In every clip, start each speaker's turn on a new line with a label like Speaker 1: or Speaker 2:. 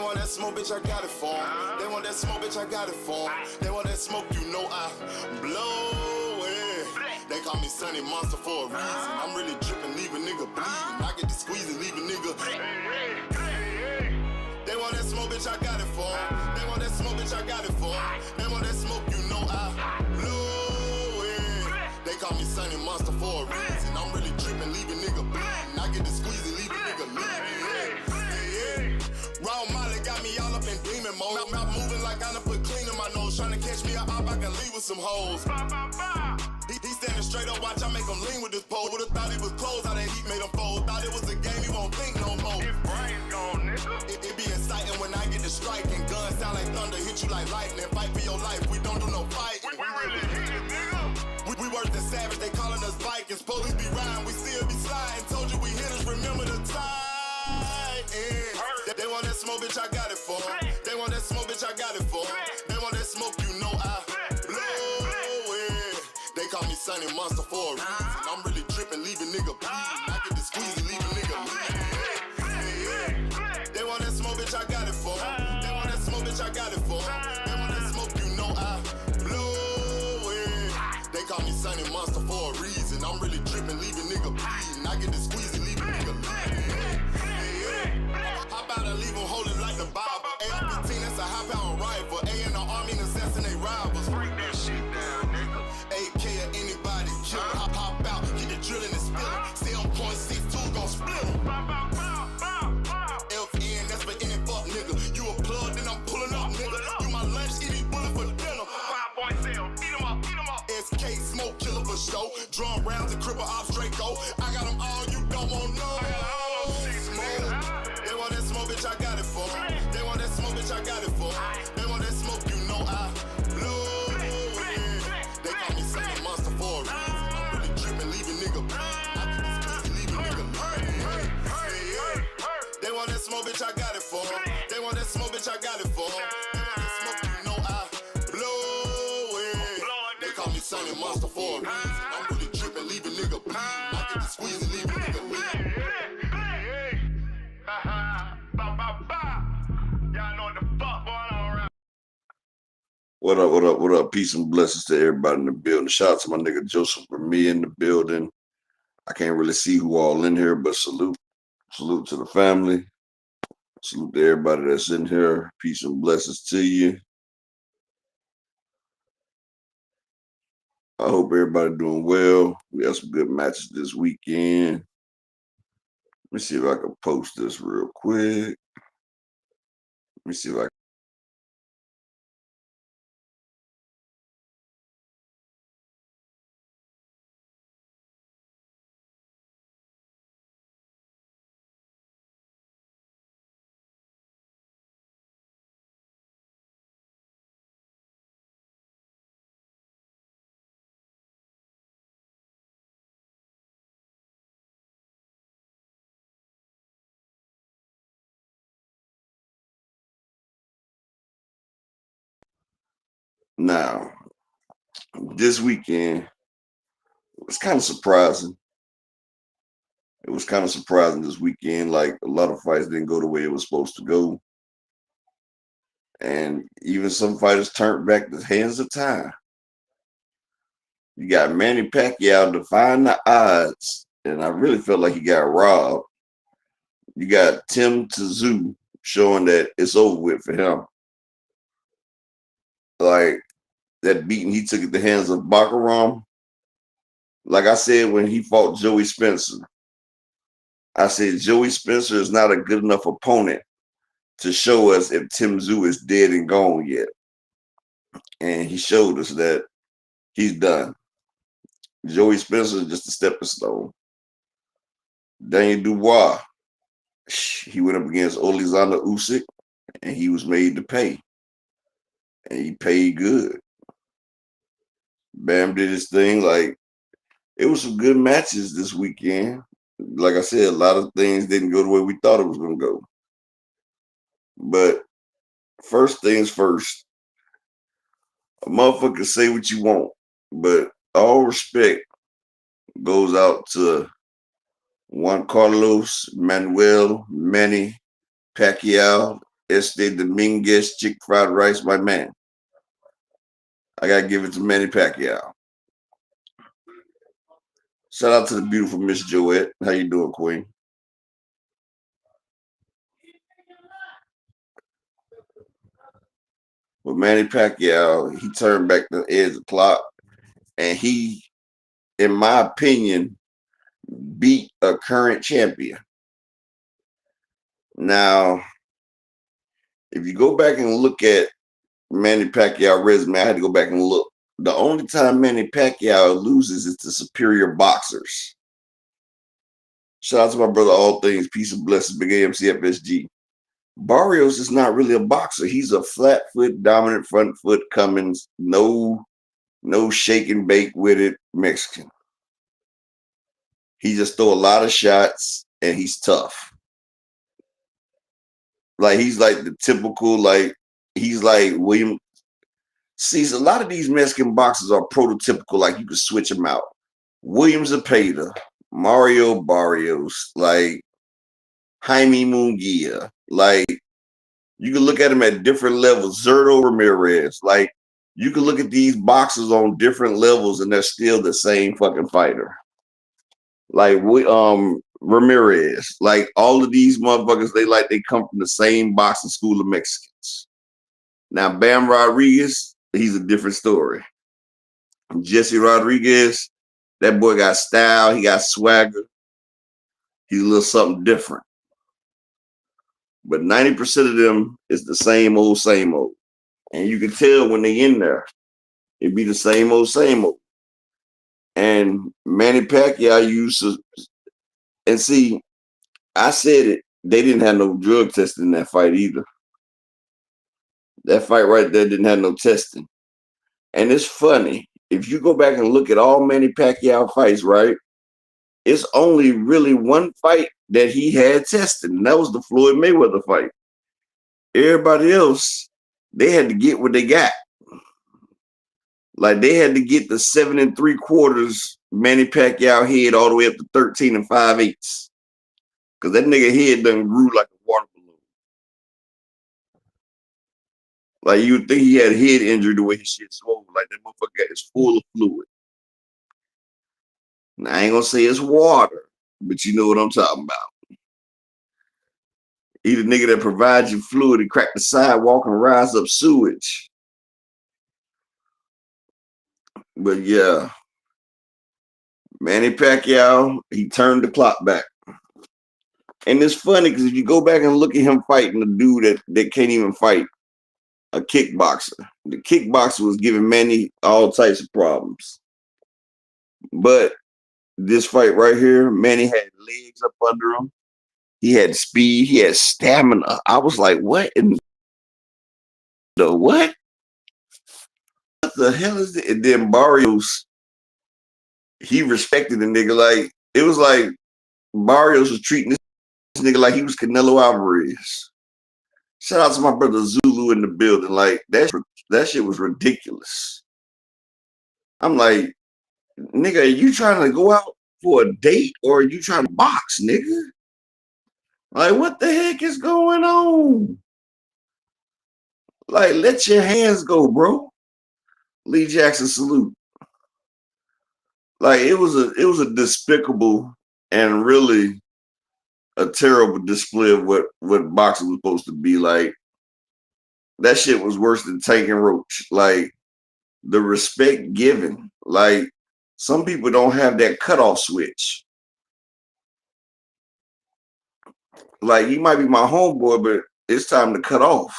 Speaker 1: want that smoke, bitch, I got it for 'em. They want that smoke, bitch, I got it for 'em. They want that smoke, you know I blow it. They call me Sunny Monster for a reason. I'm really dripping, leave a nigga bleeding. I get to squeeze and leave a nigga. They want that smoke, bitch, I got it for 'em. They want that smoke, bitch, I got it for 'em. They want that smoke, you know I blow it. They call me Sunny Monster for a reason. I'm really dripping, leave a nigga bleeding. I get to squeeze and leave a nigga bleeding. Raw Molly got me all up in demon mode. Mouth moving like I done put clean in my nose. Trying to catch me up, I can leave with some hoes. He standing straight up, watch I make him lean with this pole. Would've thought he was closed, how that heat made him fold. Thought it was a game, he won't think no more. His brain's gone, nigga. It be exciting when I get to strike and guns sound like thunder, hit you like lightning. Fight for your life, we don't do no fighting. We really hit it, nigga. We worse than savage, they calling us Vikings. Police be riding, we still be sliding. Told you we hitters, remember the time. They want that smoke, bitch, I got it for 'em. They want that smoke, bitch, I got it for 'em. They want that smoke, you know I blow it. They call me Sunny Monster for a reason. I'm really tripping, leave a nigga bleeding. I get to squeeze and leave a nigga bleeding. They want that smoke, bitch, I got it for 'em. They want that smoke, bitch, I got it for 'em. They want that smoke, you know I blow it. They call me Sunny Monster for a reason. I'm really tripping, leave a nigga bleeding. I get to squeeze and leave a nigga bleeding. I bout to leave them holding like the Bible. AR-15, that's a high-power rifle. A in the army and assassinate rivals. Break that shit down, nigga. AK or anybody kill him. Hop out, get the drilling and spilling. Stay on point, 6-2 gon' split him. FN, that's for any fuck nigga. You a plug, then I'm pulling up, nigga. You my lunch, eat these bullets for dinner. 5 boy sale, eat 'em up, eat 'em up. SK, smoke killer for show. Drum rounds and cripple off straight go. I got them all, you don't want no. They want that smoke, bitch, I got it for 'em. They want that smoke, bitch, I got it for 'em. They want that smoke, you know I blow it. They call me Sunny Monster for a reason. I'm really tripping, leave a nigga bleeding. I get this pussy, leave a nigga bleeding. They want that smoke, bitch, I got it for 'em. They want that smoke, bitch, I got it for 'em. They want that smoke, you know I blow it. They call me Sunny Monster for a reason. I'm really tripping, leave a nigga bleeding. I get to squeeze and leave a nigga bleeding.
Speaker 2: What up, what up, what up? Peace and blessings to everybody in the building. Shout out to my nigga Joseph for me in the building. I can't really see who all in here, but salute. Salute to the family. Salute to everybody that's in here. Peace and blessings to you. I hope everybody doing well. We have some good matches this weekend. Let me see if I can post this real quick. Let me see if I can. Now, this weekend, it was kind of surprising. It was kind of surprising this weekend. Like, a lot of fights didn't go the way it was supposed to go. And even some fighters turned back the hands of time. You got Manny Pacquiao defying the odds, and I really felt like he got robbed. You got Tsyuh showing that it's over with for him. Like, that beating he took at the hands of Pacquiao. Like I said when he fought Joey Spencer, I said Joey Spencer is not a good enough opponent to show us if Tsyuh is dead and gone yet. And he showed us that he's done. Joey Spencer is just a stepping stone. Daniel Dubois, he went up against Alexander Usky, and he was made to pay. And he paid good. Bam did his thing. Like, it was some good matches this weekend. Like I said, a lot of things didn't go the way we thought it was going to go. But first things first, a motherfucker can say what you want, but all respect goes out to Juan Carlos Manuel Manny Pacquiao Dominguez chick fried rice, my man. I gotta give it to Manny Pacquiao. Shout out to the beautiful Miss Joette. How you doing, Queen? But Manny Pacquiao, he turned back the edge of the clock, and he, in my opinion, beat a current champion. Now, if you go back and look at Manny Pacquiao resume, I had to go back and look. The only time Manny Pacquiao loses is to superior boxers. Shout out to my brother, All Things, peace and blessings, Big AMC FSG. Barrios is not really a boxer. He's a flat foot, dominant front foot Cummins, no shake and bake with it Mexican. He just throw a lot of shots and he's tough. Like he's like the typical, like he's like William. See, a lot of these Mexican boxers are prototypical, like you can switch them out. William Zepeda, Mario Barrios, like Jaime Munguia, like you can look at them at different levels. Zurdo Ramirez, like you can look at these boxers on different levels and they're still the same fucking fighter. Like Ramirez, like all of these motherfuckers, they come from the same boxing school of Mexicans. Now Bam Rodriguez, he's a different story. Jesse Rodriguez, that boy got style, he got swagger, he's a little something different. But 90% of them is the same old, same old. And you can tell when they in there, it be the same old, same old. And Manny Pacquiao used to, and see, I said it, they didn't have no drug testing in that fight either. That fight right there didn't have no testing. And it's funny, if you go back and look at all Manny Pacquiao fights, right, it's only really one fight that he had tested, and that was the Floyd Mayweather fight. Everybody else, they had to get what they got. Like they had to get the 7 3/4 Manny Pacquiao head all the way up to 13 5/8. Because that nigga head done grew like a water balloon. Like you would think he had a head injury the way his shit swole. Like that motherfucker is full of fluid. Now, I ain't gonna say it's water, but you know what I'm talking about. He the nigga that provides you fluid and crack the sidewalk and rise up sewage. But yeah, Manny Pacquiao, he turned the clock back. And it's funny because if you go back and look at him fighting a dude that can't even fight, a kickboxer. The kickboxer was giving Manny all types of problems. But this fight right here, Manny had legs up under him. He had speed. He had stamina. I was like, what in the what? What the hell is it? And then Barrios, he respected the nigga. Like, it was like Barrios was treating this nigga like he was Canelo Alvarez. Shout out to my brother Zulu in the building. Like, that shit was ridiculous. I'm like, nigga, are you trying to go out for a date or are you trying to box, nigga? Like, what the heck is going on? Like, let your hands go, bro. Lee Jackson salute. Like, it was a despicable and really a terrible display of what boxing was supposed to be. Like, that shit was worse than Tank and Roach. Like, the respect given. Like, some people don't have that cutoff switch. Like, you might be my homeboy, but it's time to cut off.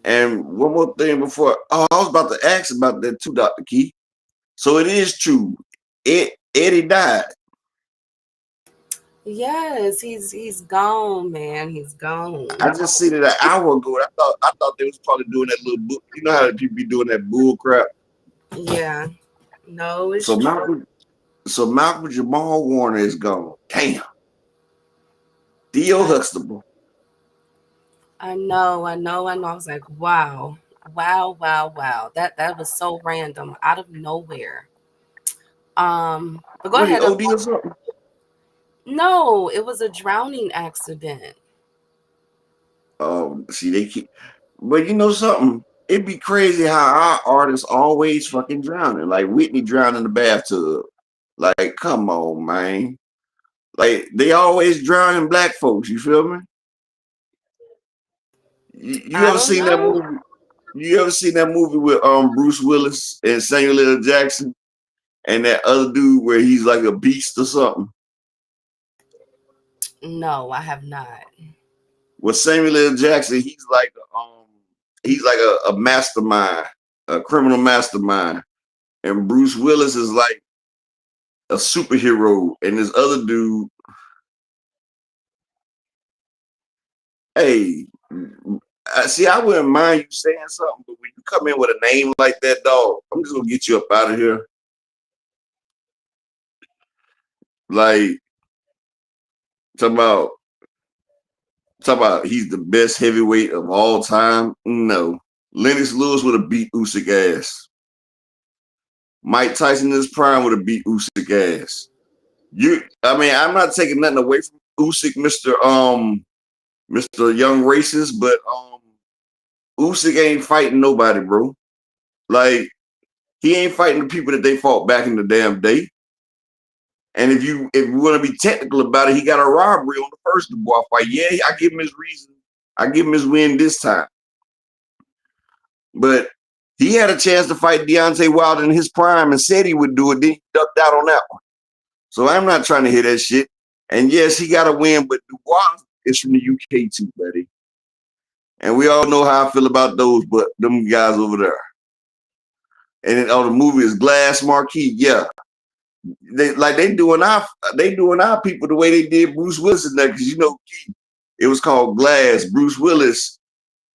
Speaker 2: And one more thing before, I was about to ask about that too, Dr. Key. So it is true. Eddie died.
Speaker 3: Yes, he's gone, man. He's gone.
Speaker 2: I just seen it an hour ago. I thought they was probably doing that little book. You know how people be doing that bull crap.
Speaker 3: Yeah. No, it's
Speaker 2: So
Speaker 3: true.
Speaker 2: Malcolm Jamal Warner is gone. Damn. Theo Huxtable.
Speaker 3: I know. I was like, wow. Wow. That was so random, out of nowhere. But go
Speaker 2: What he
Speaker 3: ahead.
Speaker 2: OD or something?
Speaker 3: No, it was a drowning accident.
Speaker 2: See, they keep, but you know something? It'd be crazy how our artists always fucking drowning. Like Whitney drowned in the bathtub. Like, come on, man. Like they always drowning black folks. You feel me? You
Speaker 3: I
Speaker 2: ever
Speaker 3: don't
Speaker 2: seen that
Speaker 3: know.
Speaker 2: movie? You ever seen that movie with Bruce Willis and Samuel L. Jackson and that other dude where he's like a beast or something?
Speaker 3: No, I have not.
Speaker 2: With Samuel L. Jackson, he's like a mastermind, a criminal mastermind, and Bruce Willis is like a superhero, and this other dude, hey, see, I wouldn't mind you saying something, but when you come in with a name like that, dog, I'm just gonna get you up out of here. Like talking about talking about he's the best heavyweight of all time. No, Lennox Lewis would have beat Usyk ass. Mike Tyson in his prime would have beat Usyk ass. I mean, I'm not taking nothing away from Usyk, Mr. Young Racist, but Usyk ain't fighting nobody, bro. Like he ain't fighting the people that they fought back in the damn day. And if you want to be technical about it, he got a robbery on the first Dubois fight. Yeah, I give him his reason. I give him his win this time. But he had a chance to fight Deontay Wilder in his prime and said he would do it. Then he ducked out on that one. So I'm not trying to hear that shit. And yes, he got a win, but Dubois is from the UK too, buddy. And we all know how I feel about those, but them guys over there. And then, oh, the movie is Glass Marquis. Yeah, they doing our people the way they did Bruce Willis in that, because you know it was called Glass. Bruce Willis,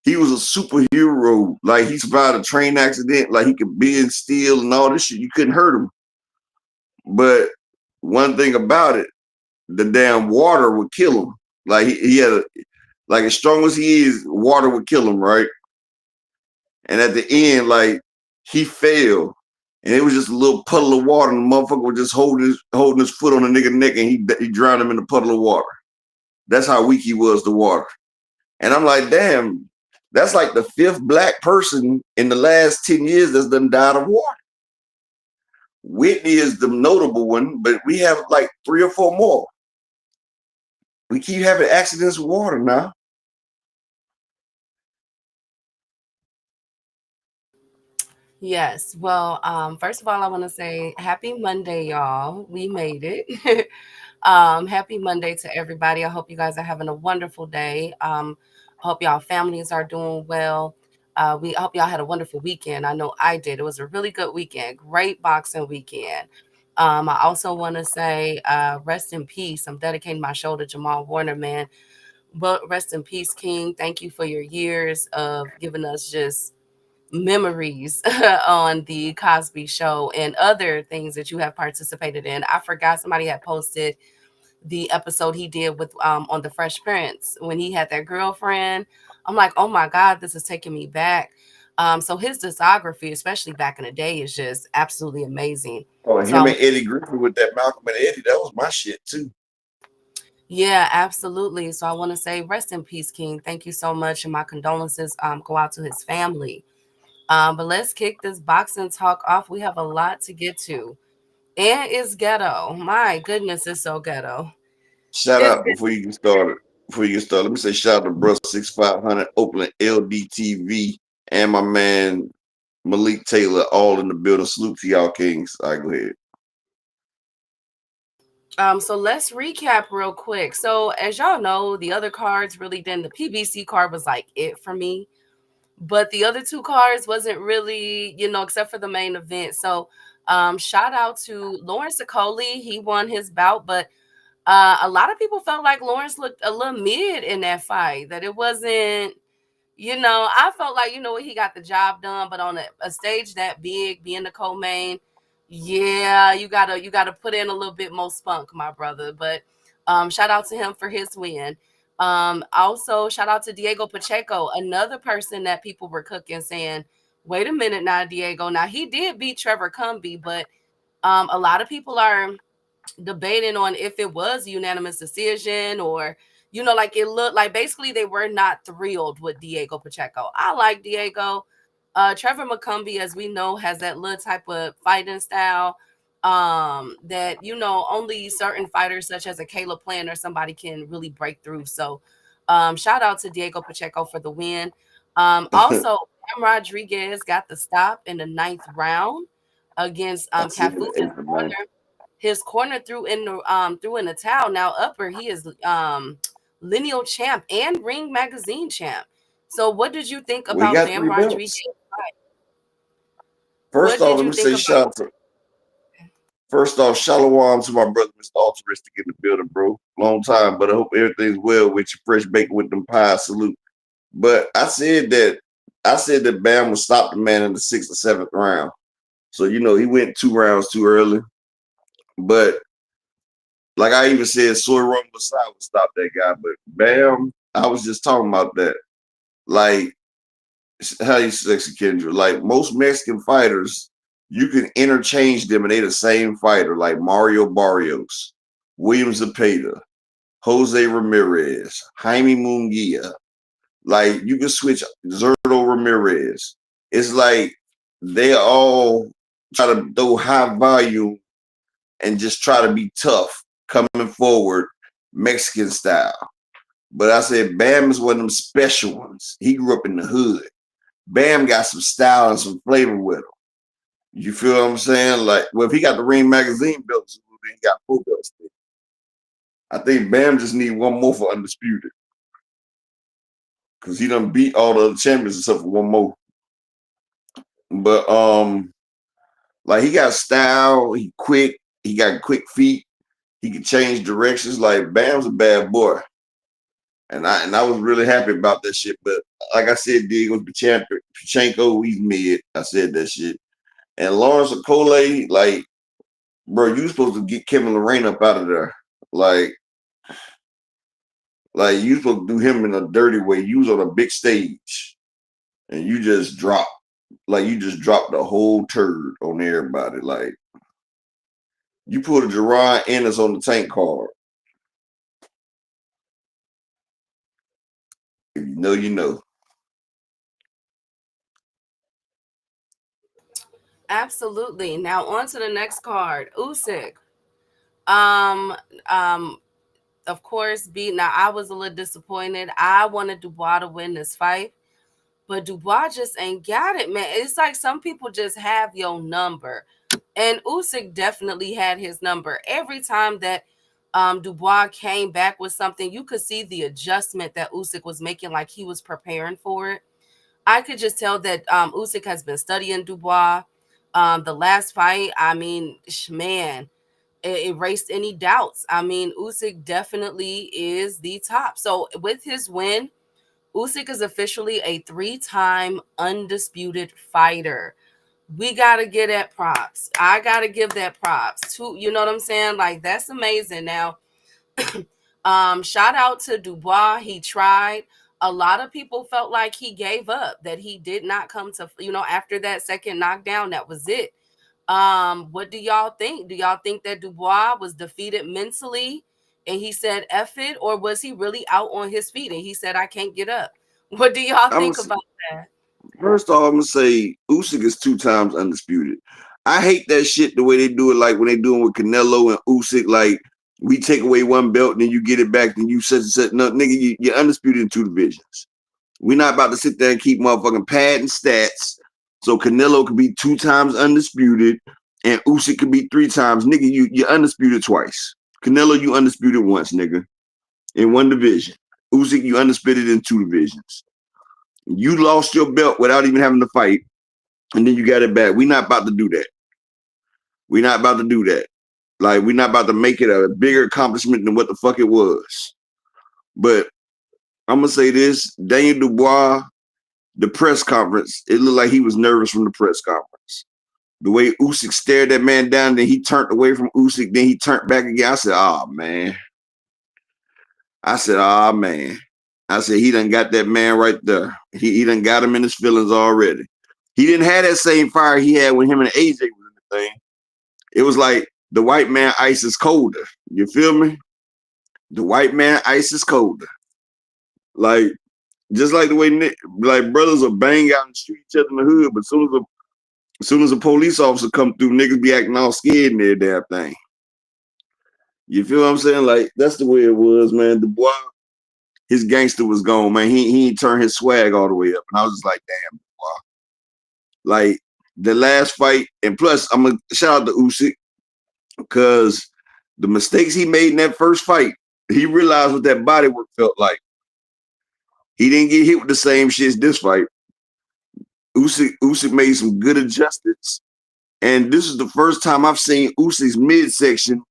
Speaker 2: he was a superhero. Like he survived a train accident. Like he could bend steel and all this shit. You couldn't hurt him. But one thing about it, the damn water would kill him. Like he had like as strong as he is, water would kill him, right? And at the end, like he fell, and it was just a little puddle of water, and the motherfucker was just holding his foot on the nigga neck, and he drowned him in the puddle of water. That's how weak he was to water. And I'm like, damn, that's like the fifth black person in the last 10 years that's done died of water. Whitney is the notable one, but we have like 3 or 4 more. We keep having accidents with water now.
Speaker 3: Yes. Well, first of all, I want to say happy Monday, y'all. We made it. Happy Monday to everybody. I hope you guys are having a wonderful day. I hope y'all families are doing well. I hope y'all had a wonderful weekend. I know I did. It was a really good weekend. Great boxing weekend. I also want to say rest in peace. I'm dedicating my show to Jamal Warner, man. But rest in peace, King. Thank you for your years of giving us just memories on the Cosby Show and other things that you have participated in. I forgot somebody had posted the episode he did with on the Fresh Prince when he had that girlfriend. I'm like, oh my God, this is taking me back. So his discography, especially back in the day, is just absolutely amazing.
Speaker 2: Oh,
Speaker 3: So
Speaker 2: him and Eddie Griffin with that Malcolm and Eddie, that was my shit too.
Speaker 3: yeah, absolutely. So I want to say rest in peace, King. Thank you so much, and my condolences go out to his family. But let's kick this boxing talk off. We have a lot to get to. And it's ghetto. My goodness, it's so ghetto.
Speaker 2: Shout
Speaker 3: It's
Speaker 2: out before you get started. Before you get started, let me say shout out to Bruh 6500 Oakland LDTV and my man Malik Taylor, all in the building. Salute to y'all kings. All right, go ahead.
Speaker 3: so let's recap real quick. So as y'all know, the other cards really didn't. The PBC card was like it for me, but the other two cards wasn't really, except for the main event. So shout out to Lawrence Okoli. He won his bout, but a lot of people felt like Lawrence looked a little mid in that fight. That it wasn't. I felt like, he got the job done, but on a stage that big, being the co-main, yeah, you gotta put in a little bit more spunk, my brother. But shout out to him for his win. Also shout out to Diego Pacheco, another person that people were cooking, saying, wait a minute now, Diego. Now he did beat Trevor Cumbie, but a lot of people are debating on if it was a unanimous decision or, like it looked like basically they were not thrilled with Diego Pacheco. I like Diego. Trevor McCumbee, as we know, has that little type of fighting style that, only certain fighters such as a Caleb Plant or somebody can really break through. So shout out to Diego Pacheco for the win. Also, Cam Rodriguez got the stop in the ninth round against
Speaker 2: I said the
Speaker 3: Cafu's
Speaker 2: eighth man.
Speaker 3: corner. His corner threw in the towel. Now upper, he is lineal champ and Ring Magazine champ. So what did you think
Speaker 2: We
Speaker 3: about
Speaker 2: got
Speaker 3: Bam
Speaker 2: 3
Speaker 3: Rodriguez?
Speaker 2: belts.
Speaker 3: What
Speaker 2: First off,
Speaker 3: did
Speaker 2: let
Speaker 3: you
Speaker 2: me
Speaker 3: think
Speaker 2: say
Speaker 3: about?
Speaker 2: first off, shalom to my brother, Mr. Altruistic in the building, bro. Long time, but I hope everything's well with you. Fresh bacon with them pies. Salute. But I said that Bam would stop the man in the 6th or 7th round. So he went 2 rounds too early. But like I even said, Soy Rum Masai would stop that guy. But Bam, I was just talking about that. Like how you sexy Kendra. Like most Mexican fighters, you can interchange them and they the same fighter, like Mario Barrios, William Zepeda, Jose Ramirez, Jaime Munguia. Like you can switch Zerto Ramirez. It's like they all try to throw high volume and just try to be tough coming forward, Mexican style. But I said Bam is one of them special ones. He grew up in the hood. Bam got some style and some flavor with him. You feel what I'm saying? Like, well, if he got the Ring Magazine belts, then he got 4 belts. I think Bam just need one more for undisputed. Because he done beat all the other champions except for one more. But like he got style, he quick, he got quick feet, he can change directions. Like Bam's a bad boy. And I was really happy about that shit. But like I said, Diego Pachenko, he's mid. I said that shit. And Lawrence Okole, like, bro, you supposed to get Kevin Lorraine up out of there. Like you supposed to do him in a dirty way. You was on a big stage and you just dropped. Like you just dropped the whole turd on everybody. Like you put a Gerard Ennis on the tank card. If you know, you know.
Speaker 3: Absolutely. Now on to the next card. Usyk. Um, um, of course, now I was a little disappointed. I wanted Dubois to win this fight, but Dubois just ain't got it, man. It's like some people just have your number. And Usyk definitely had his number. Every time that Dubois came back with something, you could see the adjustment that Usyk was making, like he was preparing for it. I could just tell that Usyk has been studying Dubois. The last fight, I mean, man, it erased any doubts. I mean, Usyk definitely is the top. So with his win, Usyk is officially a 3-time undisputed fighter. We gotta get that props. I gotta give that props to, you know what I'm saying? Like that's amazing. Now, shout out to Dubois. He tried. A lot of people felt like he gave up, that he did not come to, after that second knockdown, that was it. What do y'all think? Do y'all think that Dubois was defeated mentally and he said F it, or was he really out on his feet and he said I can't get up? What do y'all
Speaker 2: I'm
Speaker 3: think
Speaker 2: gonna
Speaker 3: about that?
Speaker 2: First off, I'm gonna say Usyk is 2 times undisputed. I hate that shit the way they do it, like when they doing with Canelo and Usyk. Like we take away one belt, then you get it back, then you such. No, nigga, you're undisputed in 2 divisions. We're not about to sit there and keep motherfucking padding stats. So Canelo could be 2 times undisputed, and Usyk could be 3 times. Nigga, you're undisputed twice. Canelo, you undisputed once, nigga, in 1 division. Usyk, you undisputed in 2 divisions. You lost your belt without even having to fight, and then you got it back. We're not about to do that. We're not about to do that. Like, we're not about to make it a bigger accomplishment than what the fuck it was. But I'm gonna say this: Daniel Dubois, the press conference, it looked like he was nervous from the press conference. The way Usyk stared that man down, then he turned away from Usyk, then he turned back again. I said, "Oh man." I said, "Oh man." I said, he done got that man right there. He done got him in his feelings already. He didn't have that same fire he had when him and AJ was in the thing. It was like the white man ice is colder. You feel me? The white man ice is colder. Like just like the way like brothers will bang out and shoot each other in the hood, but as soon as a police officer come through, niggas be acting all scared in their damn thing. You feel what I'm saying? Like that's the way it was, man. The boy, his gangster was gone, man. He ain't turned his swag all the way up, and I was just like, damn, boy. Like the last fight, and plus I'm gonna shout out to Usyk because the mistakes he made in that first fight, he realized what that body work felt like. He didn't get hit with the same shit as this fight. Usyk made some good adjustments, and this is the first time I've seen Usyk's midsection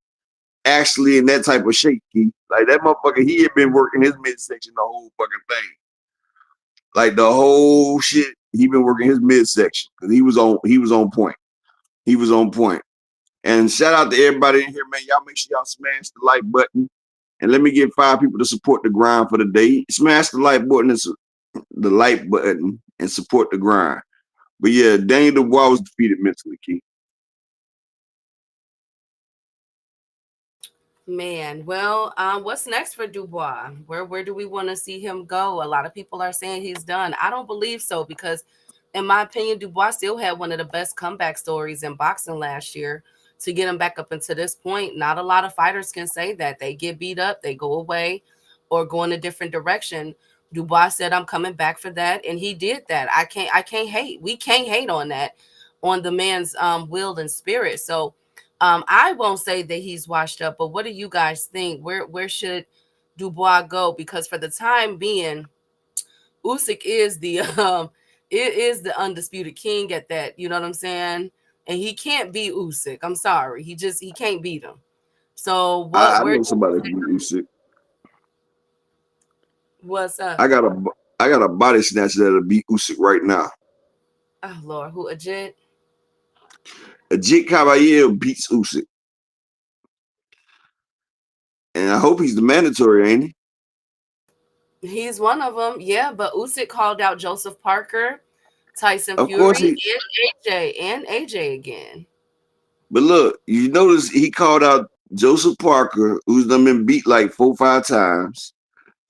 Speaker 2: actually in that type of shape. Like that motherfucker, he had been working his midsection the whole fucking thing. Like the whole shit, he been working his midsection because he was on point. He was on point. And shout out to everybody in here, man. Y'all make sure y'all smash the like button. And let me get 5 people to support the grind for the day. Smash the like button and support the grind. But yeah, Daniel Dubois was defeated mentally, Key.
Speaker 3: Man, well, what's next for Dubois? Where do we want to see him go? A lot of people are saying he's done. I don't believe so because, in my opinion, Dubois still had one of the best comeback stories in boxing last year to get him back up into this point. Not a lot of fighters can say that. They get beat up, they go away, or go in a different direction. Dubois said, "I'm coming back for that," and he did that. I can't hate. We can't hate on that, on the man's will and spirit. So I won't say that he's washed up, but what do you guys think? Where should Dubois go? Because for the time being, Usyk is the it is the undisputed king at that. You know what I'm saying? And he can't beat Usyk. I'm sorry, he can't beat him. So what?
Speaker 2: I
Speaker 3: Where?
Speaker 2: know somebody who Usyk.
Speaker 3: What's up?
Speaker 2: I got a body snatcher that'll beat Usyk right now.
Speaker 3: Oh Lord, who Ajit?
Speaker 2: Ajit Caballero beats Usyk. And I hope he's the mandatory, ain't he?
Speaker 3: He's one of them. Yeah, but Usyk called out Joseph Parker, Tyson
Speaker 2: Of course
Speaker 3: Fury,
Speaker 2: he.
Speaker 3: and AJ again.
Speaker 2: But look, you notice he called out Joseph Parker, who's done been beat like 4 or 5 times.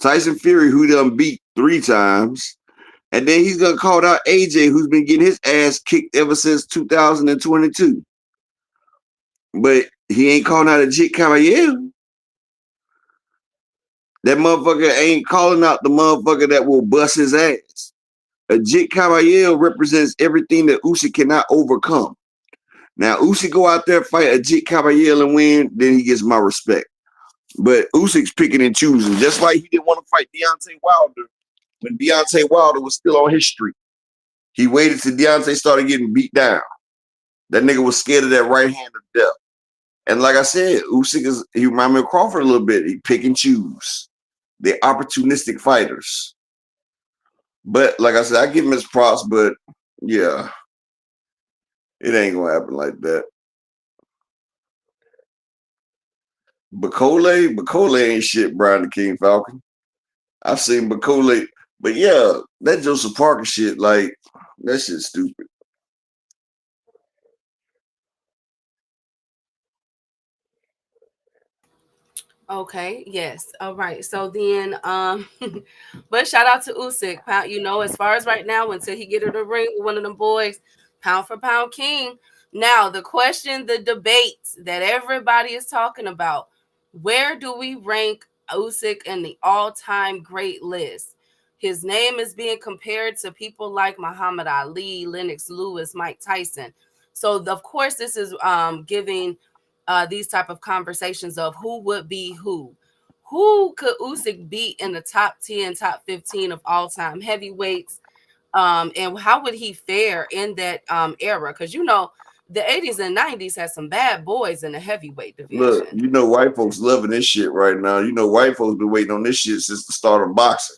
Speaker 2: Tyson Fury, who done beat 3 times. And then he's gonna call out AJ, who's been getting his ass kicked ever since 2022. But he ain't calling out Ajit Caballero. That motherfucker ain't calling out the motherfucker that will bust his ass. Ajit Caballero represents everything that Usyk cannot overcome. Now, Usyk go out there, fight Ajit Caballero and win, then he gets my respect. But Usyk's picking and choosing, just like he didn't want to fight Deontay Wilder when Deontay Wilder was still on his streak. He waited till Deontay started getting beat down. That nigga was scared of that right hand of death. And like I said, he remind me of Crawford a little bit. He pick and choose. They're opportunistic fighters. But like I said, I give him his props, but yeah, it ain't gonna happen like that. Bacole ain't shit, Brian the King Falcon. I've seen Bacole, but yeah, that Joseph Parker shit, like that shit's stupid.
Speaker 3: Okay, yes. All right. So then but shout out to Usyk. Pound, as far as right now, until he get in the ring with one of them boys, pound for pound king. Now, the question, the debate that everybody is talking about, where do we rank Usyk in the all-time great list? His name is being compared to people like Muhammad Ali, Lennox Lewis, Mike Tyson. So of course, this is giving these type of conversations of who would be who. Who could Usyk beat in the top 10, top 15 of all time heavyweights? And how would he fare in that era? Because the 80s and 90s had some bad boys in the heavyweight
Speaker 2: Look,
Speaker 3: division.
Speaker 2: white folks loving this shit right now. White folks been waiting on this shit since the start of boxing.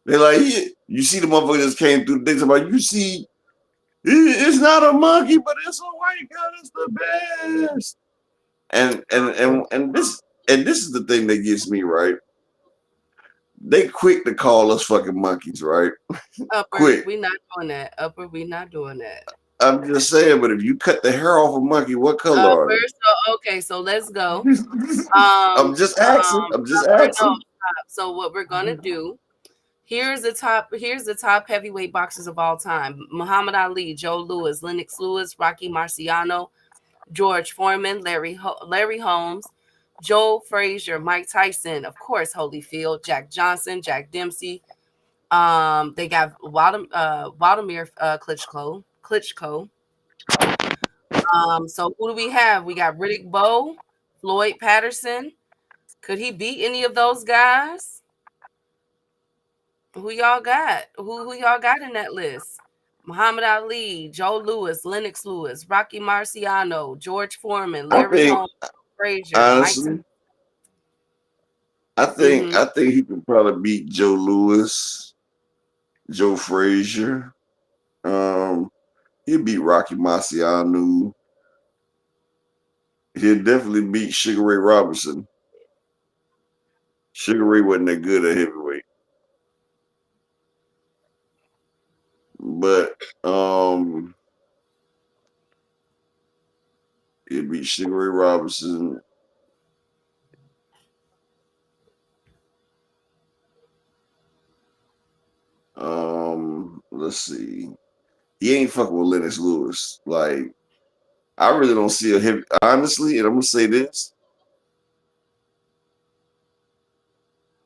Speaker 2: They're like, yeah. You see the motherfucker just came through the thing about, you see, it's not a monkey, but it's a white guy. It's the best. And this is the thing that gets me, right. They quick to call us fucking monkeys, right?
Speaker 3: Upper,
Speaker 2: Quick.
Speaker 3: we not doing that. Upper, we not doing that.
Speaker 2: I'm just saying, but if you cut the hair off a monkey, what color are
Speaker 3: Okay, so let's go.
Speaker 2: they?
Speaker 3: Um,
Speaker 2: I'm just asking. I'm just
Speaker 3: no,
Speaker 2: asking.
Speaker 3: stop. So what we're gonna do? Here's the top heavyweight boxers of all time: Muhammad Ali, Joe Louis, Lennox Lewis, Rocky Marciano, George Foreman, Larry Holmes, Joe Frazier, Mike Tyson, of course, Holyfield, Jack Johnson, Jack Dempsey. They got Waldemir Klitschko. So who do we have? We got Riddick Bowe, Floyd Patterson. Could he beat any of those guys? Who y'all got? Who y'all got in that list? Muhammad Ali, Joe Louis, Lennox Lewis, Rocky Marciano, George Foreman,
Speaker 2: I
Speaker 3: Larry
Speaker 2: think
Speaker 3: Holmes, Frazier, Mike.
Speaker 2: honestly, I think
Speaker 3: Mm-hmm.
Speaker 2: I think he could probably beat Joe Louis, Joe Frazier. Um, he'll beat Rocky Marciano. He'll definitely beat Sugar Ray Robinson. Sugar Ray wasn't that good at heavyweight, but he'll beat Sugar Ray Robinson. Let's see. He ain't fucking with Lennox Lewis. Like, I really don't see a heavy. Honestly, and I'm gonna say this: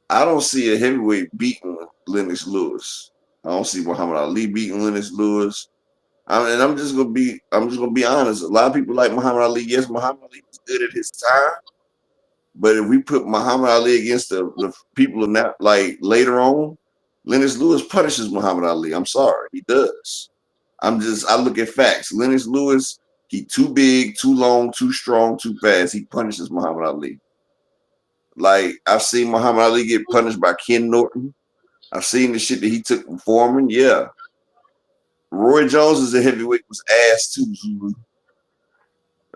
Speaker 2: I don't see a heavyweight beating Lennox Lewis. I don't see Muhammad Ali beating Lennox Lewis. And I'm just gonna be honest. A lot of people like Muhammad Ali. Yes, Muhammad Ali was good at his time, but if we put Muhammad Ali against the people in that, like later on, Lennox Lewis punishes Muhammad Ali. I'm sorry, he does. I look at facts. Lennox Lewis, he too big, too long, too strong, too fast. He punishes Muhammad Ali. Like I've seen Muhammad Ali get punished by Ken Norton. I've seen the shit that he took from Foreman. Yeah. Roy Jones is a heavyweight was ass too, Zulu.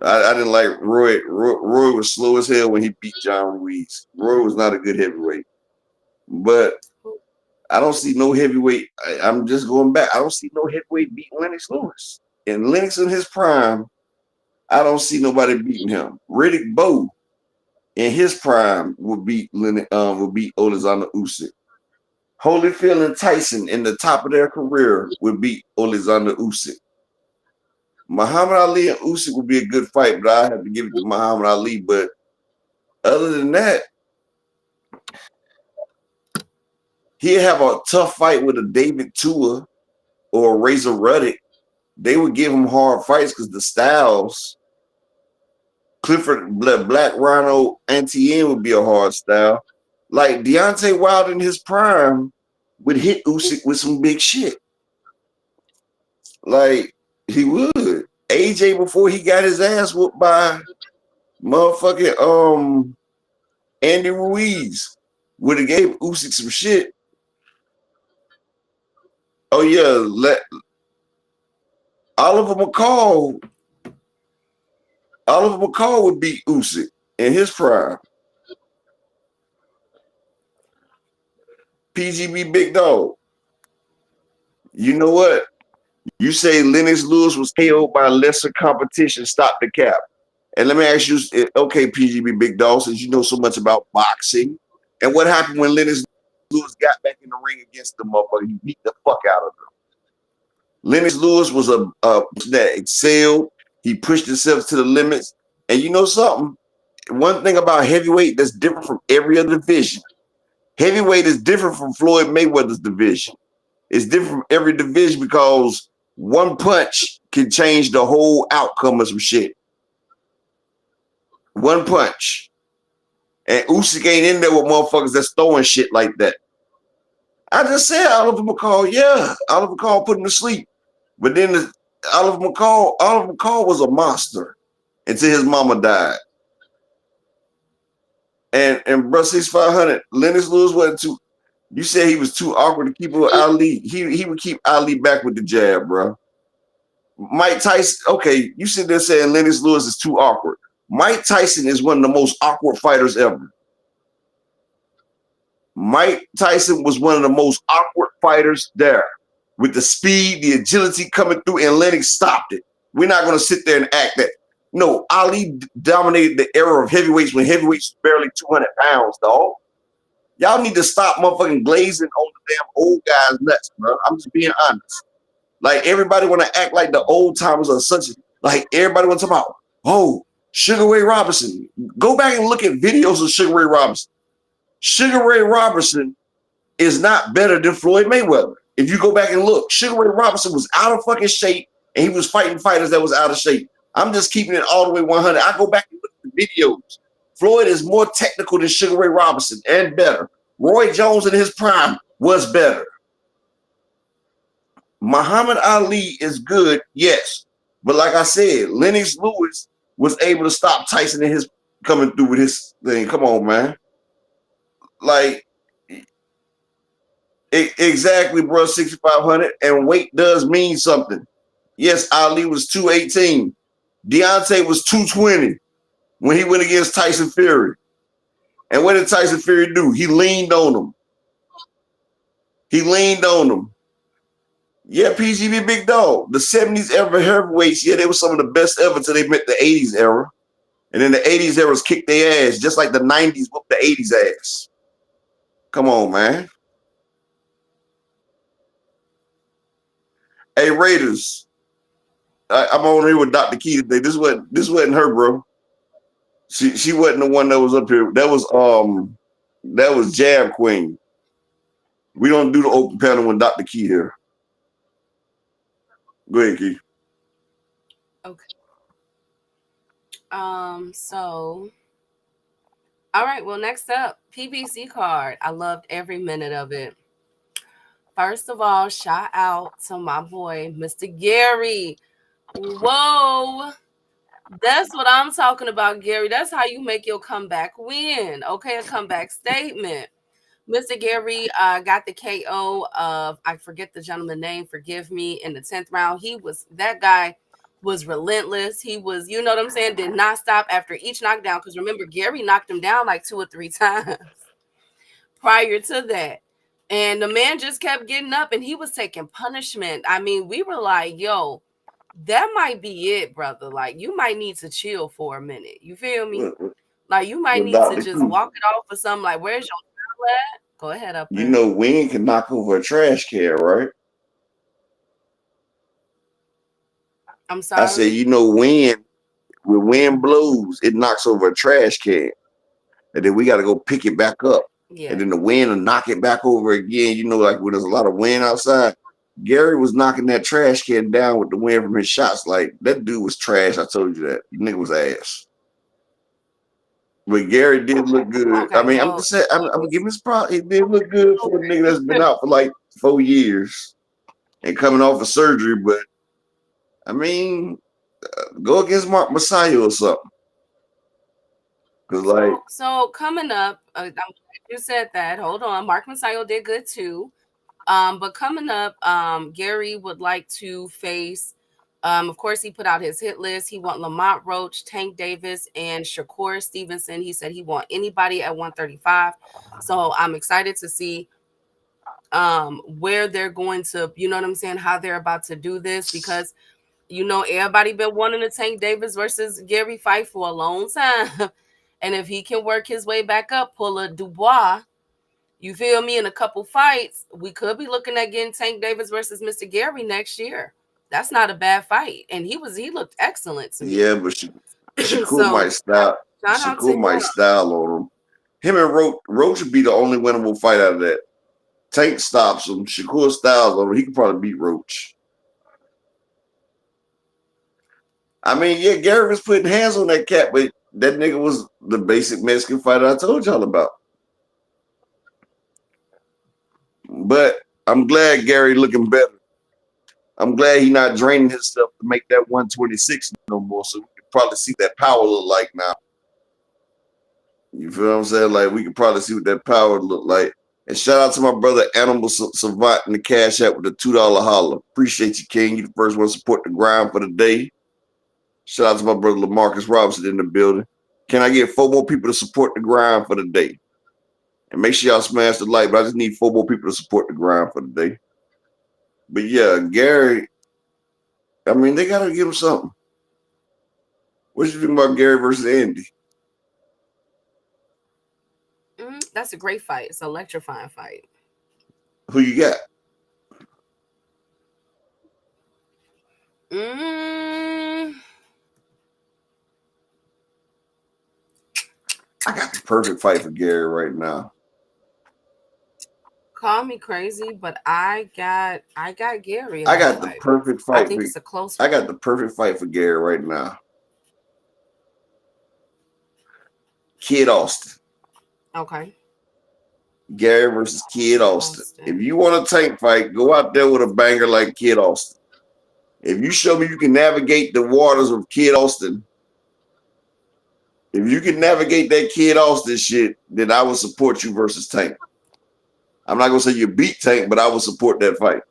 Speaker 2: I didn't like Roy. Roy was slow as hell when he beat John Ruiz. Roy was not a good heavyweight. But I don't see no heavyweight. I'm just going back. I don't see no heavyweight beating Lennox Lewis. And Lennox in his prime, I don't see nobody beating him. Riddick Bowe in his prime would beat Alexander Usyk. Holyfield and Tyson in the top of their career would beat Alexander Usyk. Muhammad Ali and Usyk would be a good fight, but I have to give it to Muhammad Ali. But other than that, he'd have a tough fight with a David Tua or a Razor Ruddock. They would give him hard fights because the styles. Clifford Black Rhino Antien would be a hard style. Like Deontay Wilder in his prime would hit Usyk with some big shit. Like he would. AJ before he got his ass whooped by motherfucking Andy Ruiz would have gave Usyk some shit. Oh yeah, Oliver McCall. Oliver McCall would beat Usyk in his prime. PGB Big Dog. You know what? You say Lennox Lewis was KO'd by lesser competition. Stop the cap. And let me ask you, okay, PGB Big Dog, since you know so much about boxing, and what happened when Lennox Lewis got back in the ring against the motherfucker? He beat the fuck out of him. Lennox Lewis was a that excelled. He pushed himself to the limits. And you know something? One thing about heavyweight that's different from every other division. Heavyweight is different from Floyd Mayweather's division. It's different from every division because one punch can change the whole outcome of some shit. One punch. And Usyk ain't in there with motherfuckers that's throwing shit like that. I just said Oliver McCall, yeah. Oliver McCall put him to sleep. But then Oliver McCall was a monster until his mama died. And bro, 6,500, Lennox Lewis wasn't too. You said he was too awkward to keep with Ali. He would keep Ali back with the jab, bro. Mike Tyson, okay, you sit there saying Lennox Lewis is too awkward. Mike Tyson is one of the most awkward fighters ever. Mike Tyson was one of the most awkward fighters there. with the speed, the agility coming through, and Lennox stopped it. We're not going to sit there and act that. No, Ali dominated the era of heavyweights when heavyweights was barely 200 pounds, dog. Y'all need to stop motherfucking glazing on the damn old guys' nuts, bro. I'm just being honest. Like, everybody want to act like the old timers are such, like, everybody want to talk about, oh, Sugar Ray Robinson. Go back and look at videos of Sugar Ray Robinson. Sugar Ray Robinson is not better than Floyd Mayweather. If you go back and look, Sugar Ray Robinson was out of fucking shape, and he was fighting fighters that was out of shape. I'm just keeping it all the way 100. I go back and look at the videos. Floyd is more technical than Sugar Ray Robinson and better. Roy Jones in his prime was better. Muhammad Ali is good, yes. But like I said, Lennox Lewis was able to stop Tyson in his coming through with his thing. Come on, man. Like, exactly, bro, 6,500. And weight does mean something. Yes, Ali was 218. Deontay was 220 when he went against Tyson Fury. And what did Tyson Fury do? He leaned on him. Yeah, PGB big dog. The 70s era heavyweights, yeah, they were some of the best ever until they met the 80s era. And then the 80s eras kicked their ass, just like the 90s whooped the 80s ass. Come on, man. Hey, Raiders. I'm on here with Dr. Key today. This wasn't her, bro. She wasn't the one that was up here. That was Jab Queen. We don't do the open panel with Dr. Key here. Go ahead, Key.
Speaker 3: Okay. So, all right. Well, next up, PBC card. I loved every minute of it. First of all, shout out to my boy, Mr. Gary. Whoa. That's what I'm talking about, Gary. That's how you make your comeback win. Okay, a comeback statement. Mr. Gary got the KO of, I forget the gentleman's name, forgive me, in the 10th round. That guy was relentless. He was, you know what I'm saying, did not stop after each knockdown. Because remember, Gary knocked him down like 2 or 3 times prior to that. And the man just kept getting up and he was taking punishment. I mean, we were like, yo, that might be it, brother. Like, you might need to chill for a minute. You feel me? Like, you might need to just walk it off or something. Like, where's your style at? Go ahead up there.
Speaker 2: You know, wind can knock over a trash can, right?
Speaker 3: I'm sorry.
Speaker 2: I said, you know, when wind blows, it knocks over a trash can. And then we got to go pick it back up.
Speaker 3: Yeah.
Speaker 2: And then the wind will knock it back over again. You know, like when there's a lot of wind outside. Gary was knocking that trash can down with the wind from his shots. Like, that dude was trash. I told you that. The nigga was ass. But Gary did look good.
Speaker 3: Okay,
Speaker 2: I mean, I'm just saying, I'm gonna give him his props. He did look good for a nigga that's been out for like 4 years and coming off of surgery. But I mean, go against Mark Messiah or something. Cause like,
Speaker 3: so coming up, I'm glad you said that. Hold on, Mark Messiah did good too. But coming up, Gary would like to face. Of course, he put out his hit list. He want Lamont Roach, Tank Davis, and Shakur Stevenson. He said he want anybody at 135. So I'm excited to see where they're going to, you know what I'm saying, how they're about to do this, because you know everybody been wanting to Tank Davis versus Gary fight for a long time. And if he can work his way back up, pull a Dubois, you feel me, in a couple fights, we could be looking at getting Tank Davis versus Mr. Gary next year. That's not a bad fight. And he looked excellent to me.
Speaker 2: yeah, but Shakur might style. Shakur might style on him. Him and Roach would be the only winnable fight out of that. Tank stops him. Shakur styles on him. He could probably beat Roach. I mean, yeah, Gary was putting hands on that cat, but that nigga was the basic Mexican fighter I told y'all about. But I'm glad Gary looking better. I'm glad he not draining himself to make that 126 no more, so we can probably see that power look like now. You feel what I'm saying? Like, we can probably see what that power look like. And shout out to my brother Animal Savant in the Cash App with the $2 holler. Appreciate you, King. You the first one to support the grind for the day. Shout out to my brother LaMarcus Robinson in the building. Can I get 4 more people to support the grind for the day? And make sure y'all smash the like, but I just need 4 more people to support the grind for the day. But yeah, Gary. I mean, they gotta give him something. What you think about Gary versus Andy?
Speaker 3: That's a great fight. It's an electrifying fight.
Speaker 2: Who you got?
Speaker 3: Mm,
Speaker 2: I got the perfect fight for Gary right now.
Speaker 3: call me crazy, but I got Gary in
Speaker 2: I
Speaker 3: that
Speaker 2: got the
Speaker 3: fight.
Speaker 2: perfect
Speaker 3: I
Speaker 2: fight
Speaker 3: think
Speaker 2: for.
Speaker 3: it's a close
Speaker 2: I
Speaker 3: one.
Speaker 2: got the perfect fight for Gary right now. Kid Austin.
Speaker 3: Okay.
Speaker 2: Gary versus Kid
Speaker 3: Kid
Speaker 2: Austin. If
Speaker 3: Austin.
Speaker 2: you want a tank fight, go out there with a banger like Kid Austin. If you show me you can navigate the waters of Kid Austin, if you can navigate that Kid Austin shit, then I will support you versus Tank. I'm not gonna say you beat Tank, but I will support that fight.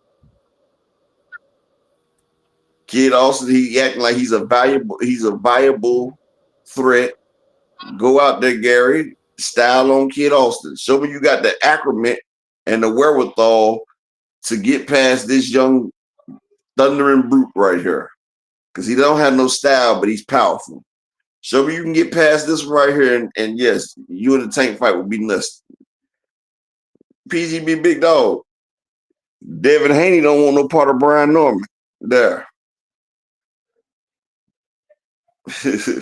Speaker 2: Kid Austin, he acting like he's a viable threat. Go out there, Gary. Style on Kid Austin. Show me you got the acclimate and the wherewithal to get past this young thundering brute right here. Because he don't have no style, but he's powerful. Show me you can get past this right here, and yes, you in the Tank fight would be nuts. PGB big dog. Devin Haney don't want no part of Brian Norman. There.
Speaker 3: So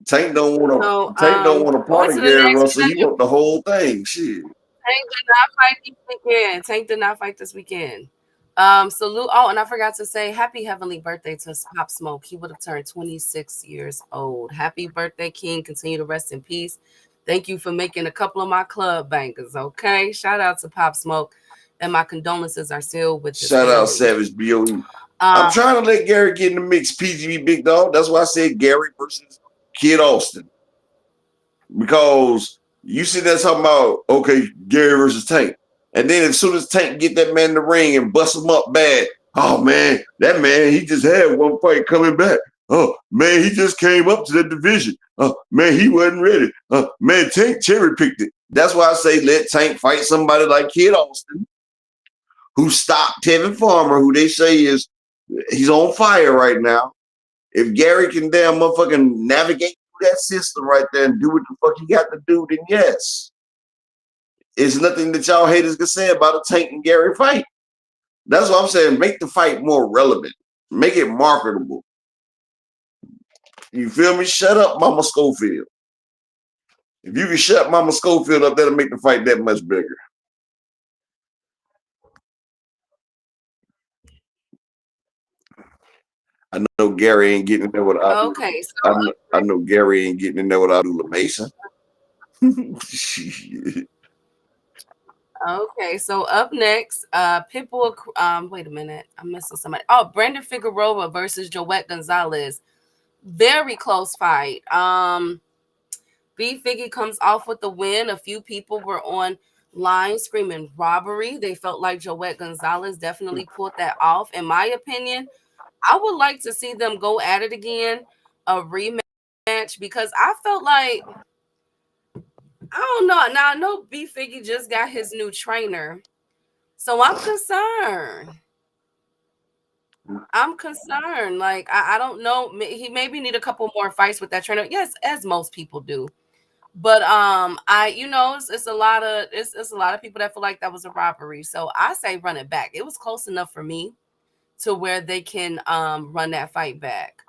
Speaker 2: Tank don't want a
Speaker 3: on
Speaker 2: part
Speaker 3: to
Speaker 2: of
Speaker 3: the
Speaker 2: Gary
Speaker 3: next
Speaker 2: Russell. He want the whole thing. Shit.
Speaker 3: Tank did not fight this weekend. Tank did not fight this weekend. Salute. Oh, and I forgot to say happy heavenly birthday to Pop Smoke. He would have turned 26 years old. Happy birthday, King. Continue to rest in peace. Thank you for making a couple of my club bangers. Okay. Shout out to Pop Smoke. And my condolences are still with his
Speaker 2: Shout out
Speaker 3: family.
Speaker 2: Savage BOE. I'm
Speaker 3: Um,
Speaker 2: trying to let Gary get in the mix, PGB big dog. That's why I said Gary versus Kid Austin. Because you see that talking about, okay, Gary versus Tank. And then as soon as Tank get that man in the ring and bust him up bad, oh man, that man, he just had one fight coming back. Oh man, he just came up to the division. Oh man, he wasn't ready. Man, Tank cherry picked it. That's why I say let Tank fight somebody like Kid Austin, who stopped Tevin Farmer, who they say he's on fire right now. If Gary can damn motherfucking navigate through that system right there and do what the fuck he got to do, then yes. It's nothing that y'all haters can say about a Tank and Gary fight. That's what I'm saying. Make the fight more relevant. Make it marketable. You feel me? Shut up, Mama Schofield. If you can shut Mama Schofield up, that'll make the fight that much bigger. I know Gary ain't getting in there without.
Speaker 3: okay.
Speaker 2: I know Gary ain't getting in there without Dula Mason.
Speaker 3: Okay, so up next, Pitbull. Wait a minute, I'm missing somebody. Oh, Brandon Figueroa versus Joette Gonzalez. Very close fight. B Figgy comes off with the win. A few people were on line screaming robbery. They felt like Joette Gonzalez definitely pulled that off. In my opinion, I would like to see them go at it again, a rematch, because I felt like I don't know. Now I know B Figgy just got his new trainer. So I'm concerned. I'm concerned. Like I don't know. He maybe need a couple more fights with that trainer. Yes, as most people do. But it's a lot of it's a lot of people that feel like that was a robbery. So I say run it back. It was close enough for me to where they can run that fight back.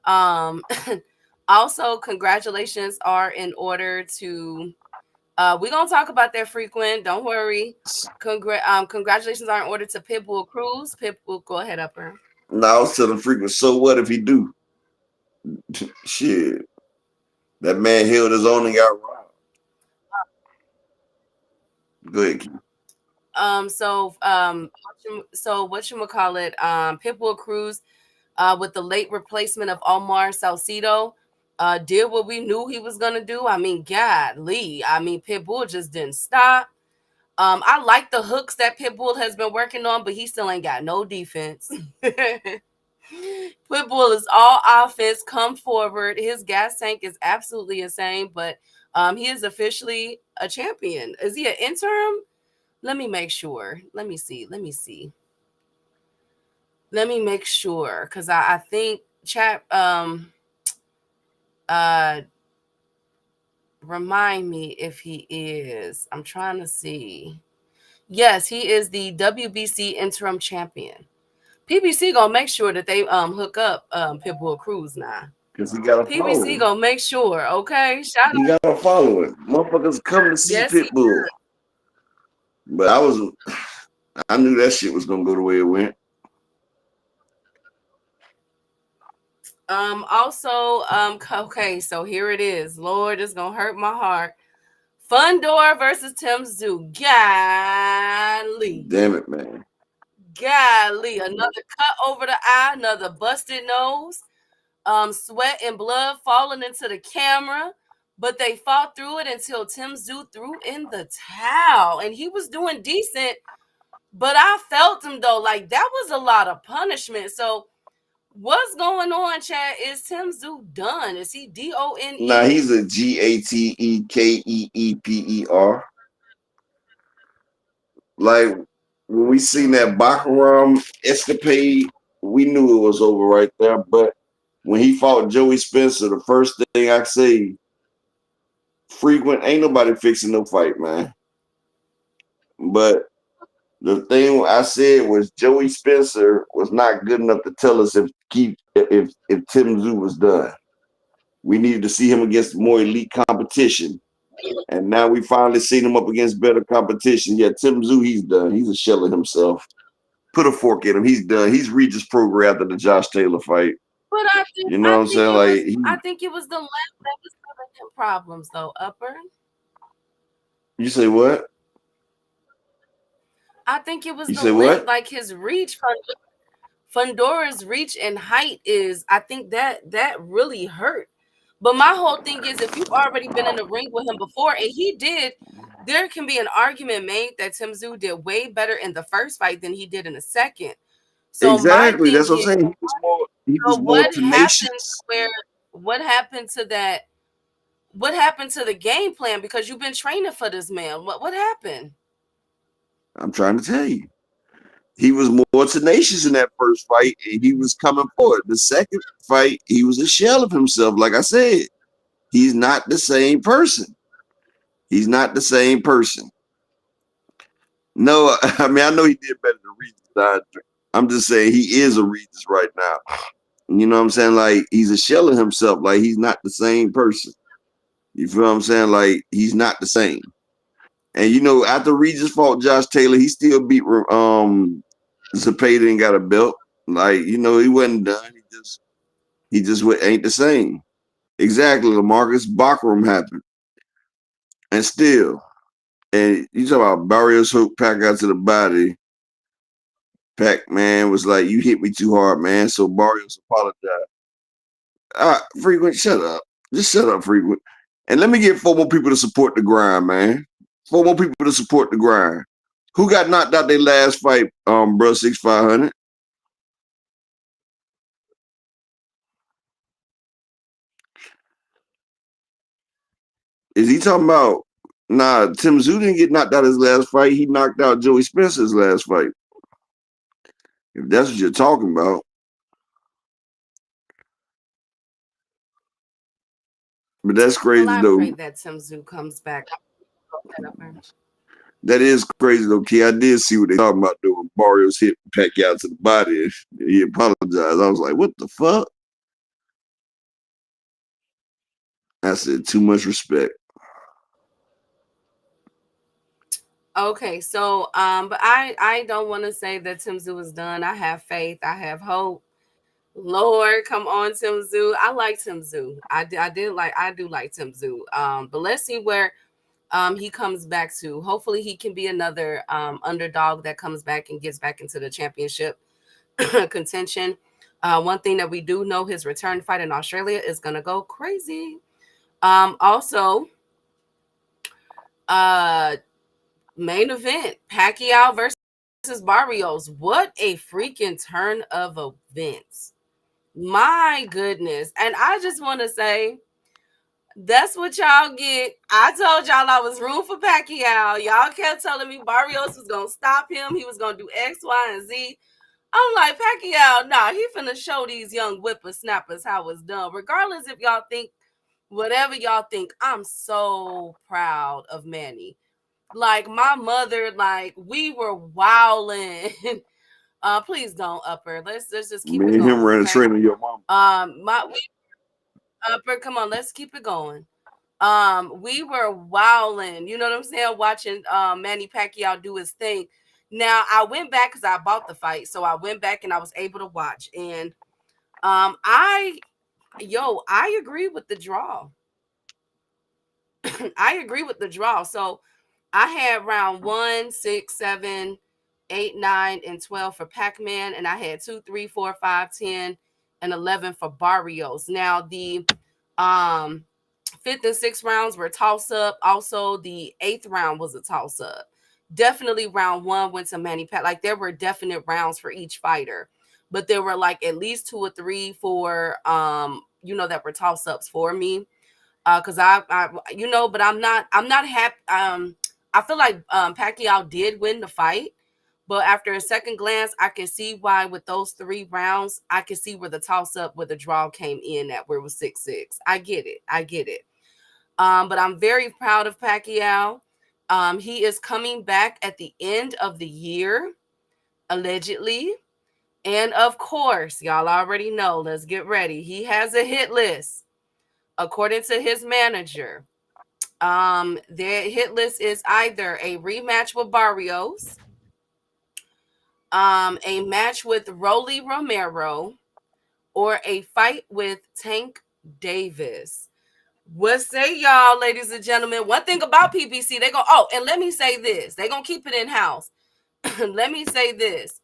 Speaker 3: Um Also, congratulations are in order to we're gonna talk about that frequent. Don't worry. Congratulations are in order to Pitbull Cruz. Pitbull, go ahead, Upper.
Speaker 2: Now I was telling frequent, so what if he do? Shit. That man held his own and got robbed. Go ahead, Keith.
Speaker 3: So what you call it? Pitbull Cruz, with the late replacement of Omar Salcido, did what we knew he was gonna do. I mean, God, Lee. I mean, Pitbull just didn't stop. I like the hooks that Pitbull has been working on, but he still ain't got no defense. Pitbull is all offense. Come forward. His gas tank is absolutely insane, but he is officially a champion. Is he an interim? Let me make sure. Let me see. Let me see. Let me make sure because I think chat uh remind me if he is. I'm trying to see. Yes, he is the WBC interim champion. PBC gonna make sure that they hook up Pitbull Cruz now.
Speaker 2: Because he got to follow
Speaker 3: PBC
Speaker 2: him.
Speaker 3: gonna make sure, okay? Shout
Speaker 2: He
Speaker 3: out.
Speaker 2: got to follow it. Motherfuckers come to see
Speaker 3: Yes, he
Speaker 2: Pitbull. But I knew that shit was gonna go the way it went.
Speaker 3: Also okay, so here it is. Lord, it's gonna hurt my heart. Fundor versus Tim Zoo. Golly.
Speaker 2: Damn it, man.
Speaker 3: Golly. Another cut over the eye, another busted nose. Sweat and blood falling into the camera. But they fought through it until Tim Zoo threw in the towel. And he was doing decent. But I felt him though. Like that was a lot of punishment. So what's going on, Chad? Is Tim Zoo done? Is he
Speaker 2: Nah,
Speaker 3: DONE?
Speaker 2: he's a GATEKEEPER. Like when we seen that Baccarat escapade, we knew it was over right there. But when he fought Joey Spencer, the first thing I say, frequent, ain't nobody fixing no fight, man. But the thing I said was Joey Spencer was not good enough to tell us if Tim Zoo was done. We needed to see him against more elite competition. And now we finally seen him up against better competition. Yeah, Tim Zoo, he's done. He's a shell of himself. Put a fork in him. He's done. He's Regis Prograis after the Josh Taylor fight.
Speaker 3: But
Speaker 2: You know what I'm saying?
Speaker 3: I think it was the left that was giving him problems though, Upper.
Speaker 2: You say what?
Speaker 3: I think it was
Speaker 2: You
Speaker 3: the
Speaker 2: say
Speaker 3: length,
Speaker 2: what?
Speaker 3: like his reach. Fundora's reach and height is, I think that really hurt. But my whole thing is, if you've already been in the ring with him before, and he did, there can be an argument made that Tim Zoo did way better in the first fight than he did in the second. So my
Speaker 2: Exactly.
Speaker 3: thing
Speaker 2: That's what I'm
Speaker 3: is,
Speaker 2: saying. He
Speaker 3: so
Speaker 2: was more tenacious.
Speaker 3: what happened to that? What happened to the game plan? Because you've been training for this man. What happened?
Speaker 2: I'm trying to tell you. He was more tenacious in that first fight, and he was coming forward. The second fight, he was a shell of himself. Like I said, he's not the same person. He's not the same person. No, I mean I know he did better than Regis. I'm just saying he is a Regis right now. You know what I'm saying? Like he's a shell of himself. Like he's not the same person. You feel what I'm saying? Like he's not the same. And you know, after Regis fought Josh Taylor, he still beat Zepeda and got a belt. Like you know, he wasn't done. He just ain't the same. Exactly. Lamarcus Baccarat happened, and still, and you talk about Barrios hook Pacquiao to the body. Pac-Man was like, "You hit me too hard, man." So Barrios apologized. Frequent, shut up. Just shut up, Frequent. And let me get 4 more people to support the grind, man. 4 more people to support the grind. Who got knocked out their last fight, bro? 6,500. Is he talking about? Nah, Tim Tszyu didn't get knocked out his last fight. He knocked out Joey Spencer's last fight. If that's what you're talking about. But that's
Speaker 3: Well,
Speaker 2: crazy
Speaker 3: I pray
Speaker 2: though.
Speaker 3: that Tim Zoo comes back.
Speaker 2: That is crazy though, Key. I did see what they talking about doing. Barrios hit Pacquiao to the body. He apologized. I was like, what the fuck? I said, too much respect.
Speaker 3: Okay, so but I don't want to say that Tim Zoo is done. I have faith. I have hope. Lord, come on, Tim Zoo. I like Tim Zoo. I do like Tim Zoo. But let's see where he comes back to. Hopefully he can be another underdog that comes back and gets back into the championship contention. One thing that we do know, his return fight in Australia is gonna go crazy. Also, uh main event, Pacquiao versus Barrios. What a freaking turn of events. My goodness. And I just want to say, That's what y'all get. I told y'all I was room for Pacquiao. Y'all kept telling me Barrios was gonna stop him. He was gonna do X, Y, and Z. I'm like, Pacquiao, nah, he finna show these young whippersnappers how it's done. Regardless if y'all think whatever y'all think, I'm so proud of Manny. Like my mother, like we were wilding. Please don't upper. Let's just keep it
Speaker 2: Me and him
Speaker 3: going,
Speaker 2: ran a
Speaker 3: okay?
Speaker 2: train on your mom.
Speaker 3: My we upper. Come on, let's keep it going. We were wilding. You know what I'm saying? Watching Manny Pacquiao do his thing. Now I went back because I bought the fight, so I went back and I was able to watch. And I agree with the draw. I agree with the draw. So I had round 1, 6, 7, 8, 9, and 12 for Pac-Man, and I had 2, 3, 4, 5, 10, and 11 for Barrios. Now the um fifth and sixth rounds were toss up. Also, the eighth round was a toss up. Definitely round 1 went to Manny Pat. Like there were definite rounds for each fighter, but there were like at least 2 or 3 for that were toss ups for me. Because but I'm not happy. I feel like Pacquiao did win the fight, but after a second glance, I can see why with those 3 rounds, I can see where the toss up, where the draw came in at, where it was 6-6. I get it. But I'm very proud of Pacquiao. He is coming back at the end of the year, allegedly. And of course, y'all already know, let's get ready. He has a hit list, according to his manager. Their hit list is either a rematch with Barrios, a match with Rolly Romero, or a fight with Tank Davis. What say y'all, ladies and gentlemen? One thing about PBC, they go, oh, and let me say this. They're going to keep it in-house. Let me say this.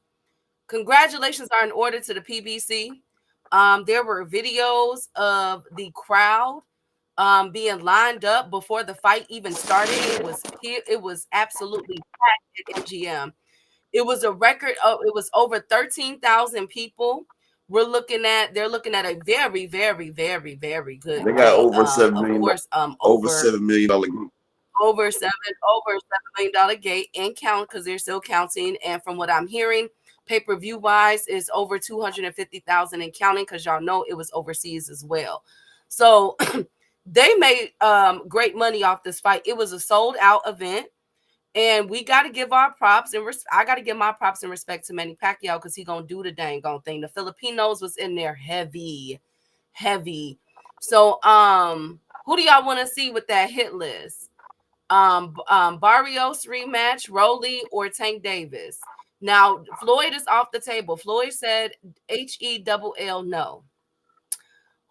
Speaker 3: Congratulations are in order to the PBC. There were videos of the crowd being lined up before the fight even started. It was absolutely packed at MGM. It was a record of it was over 13,000 people. They're looking at a very, very, very, very good
Speaker 2: They got
Speaker 3: gate.
Speaker 2: over seven
Speaker 3: Of
Speaker 2: million,
Speaker 3: course,
Speaker 2: over $7 million group.
Speaker 3: over $7 million gate and count because they're still counting. And from what I'm hearing, pay-per-view wise is over 250,000 and counting because y'all know it was overseas as well. So they made great money off this fight. It was a sold out event. And we got to give our props and I got to give my props and respect to Manny Pacquiao because he gonna do the dang on thing. The Filipinos was in there heavy, heavy. So who do y'all want to see with that hit list? Barrios rematch, Rolly or Tank Davis? Now Floyd is off the table. Floyd said HELL no.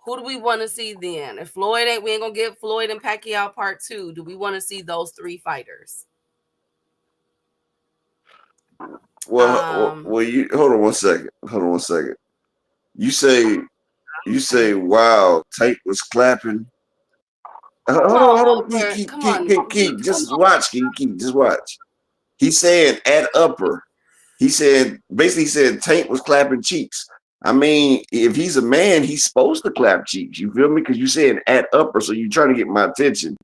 Speaker 3: Who do we want to see then? If Floyd ain't, we ain't gonna get Floyd and Pacquiao part 2. Do we want to see those 3 fighters?
Speaker 2: Well, you hold on one second. Hold on one second. You say, wow, Tank was clapping.
Speaker 3: Come
Speaker 2: Hold
Speaker 3: on,
Speaker 2: on.
Speaker 3: Upper. Come on.
Speaker 2: Keep.
Speaker 3: Come
Speaker 2: Just
Speaker 3: on.
Speaker 2: watch. Keep. Just watch. He's saying at upper. He said, basically, he said Tank was clapping cheeks. I mean, if he's a man, he's supposed to clap cheeks. You feel me? Because you said at upper, so you're trying to get my attention.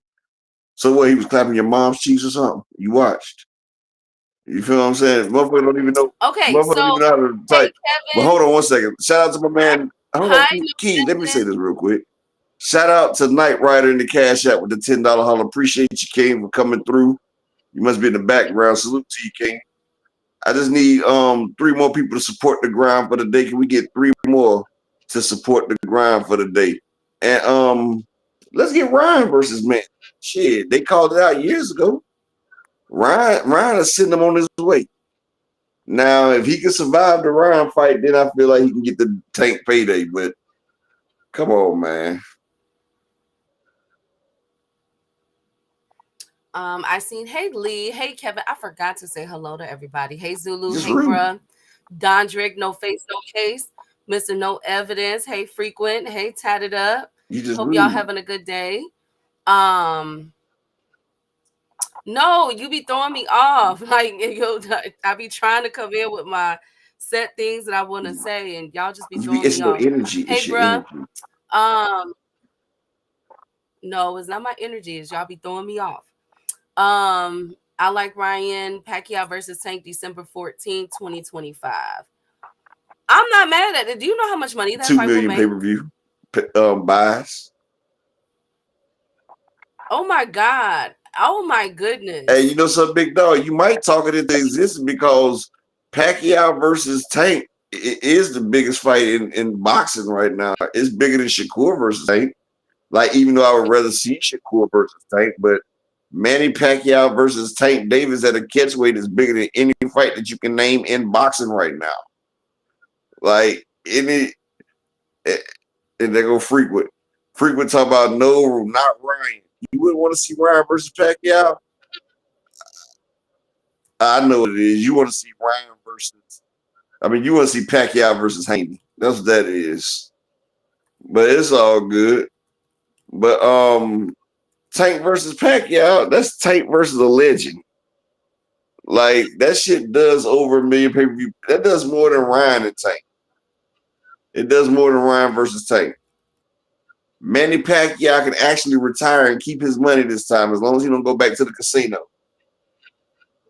Speaker 2: So what? He was clapping your mom's cheeks or something? You watched. You feel what I'm saying? Motherfucker don't even know.
Speaker 3: Okay,
Speaker 2: Motherfucker don't
Speaker 3: so
Speaker 2: even know how to
Speaker 3: hey
Speaker 2: type. But
Speaker 3: Kevin.
Speaker 2: hold on one second. Shout out to my man. Hold on,
Speaker 3: Hi,
Speaker 2: Key. Let me say
Speaker 3: nothing.
Speaker 2: this real quick. Shout out to Knight Rider in the Cash App with the $10 holler. Appreciate you, King, for coming through. You must be in the background. Salute to you, King. I just need 3 more people to support the grind for the day. Can we get 3 more to support the grind for the day? And let's get Ryan versus man. Shit, they called it out years ago. Ryan is sending him on his way. Now, if he can survive the Ryan fight, then I feel like he can get the Tank payday. But come on, man.
Speaker 3: I seen hey Lee, hey Kevin. I forgot to say hello to everybody. Hey Zulu,
Speaker 2: Just
Speaker 3: hey
Speaker 2: rude.
Speaker 3: bruh. Dondrick, no face, no case. Mr. No Evidence. Hey Frequent. Hey Tatted Up.
Speaker 2: You just
Speaker 3: Hope y'all
Speaker 2: rude.
Speaker 3: having a good day. Um No, you be throwing me off. Like I be trying to come in with my set things that I want to say, and y'all just be throwing
Speaker 2: It's
Speaker 3: me
Speaker 2: your
Speaker 3: off.
Speaker 2: energy.
Speaker 3: Hey,
Speaker 2: It's your
Speaker 3: bruh.
Speaker 2: energy.
Speaker 3: Um, No, it's not my energy. It's y'all be throwing me off. I like Ryan Pacquiao versus Tank December 14th, 2025. I'm not mad at it. Do you know how much money that
Speaker 2: Two
Speaker 3: fight will
Speaker 2: million
Speaker 3: make?
Speaker 2: pay-per-view buys.
Speaker 3: Oh my God. Oh my
Speaker 2: Hey,
Speaker 3: goodness.
Speaker 2: you know something, big dog? You might talk it into existence because Pacquiao versus Tank is the biggest fight in boxing right now. It's bigger than Shakur versus Tank. Like, even though I would rather see Shakur versus Tank, but Manny Pacquiao versus Tank Davis at a catchweight is bigger than any fight that you can name in boxing right now. Like, and they go frequent. Frequent talk about no, not Ryan. You wouldn't want to see Ryan versus Pacquiao? I know what it is. You want to see Ryan versus, you want to see Pacquiao versus Haney. That's what that is. But it's all good. But Tank versus Pacquiao, that's Tank versus a legend. Like, that shit does over 1 million pay-per-view. That does more than Ryan and Tank. It does more than Ryan versus Tank. Manny Pacquiao can actually retire and keep his money this time as long as he don't go back to the casino.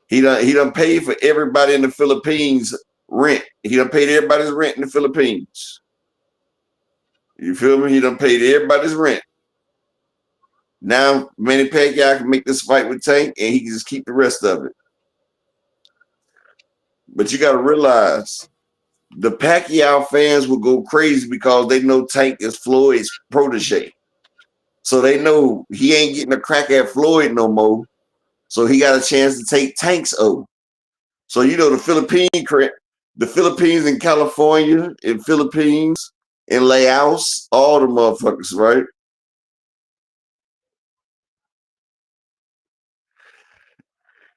Speaker 2: He done paid for everybody in the Philippines rent. He done paid everybody's rent in the Philippines. You feel me? He done paid everybody's rent. Now Manny Pacquiao can make this fight with Tank and he can just keep the rest of it. But you got to realize the Pacquiao fans will go crazy because they know Tank is Floyd's protege. So they know he ain't getting a crack at Floyd no more. So he got a chance to take Tank's O. So you know the Philippines and California and Philippines and Laos, all the motherfuckers, right?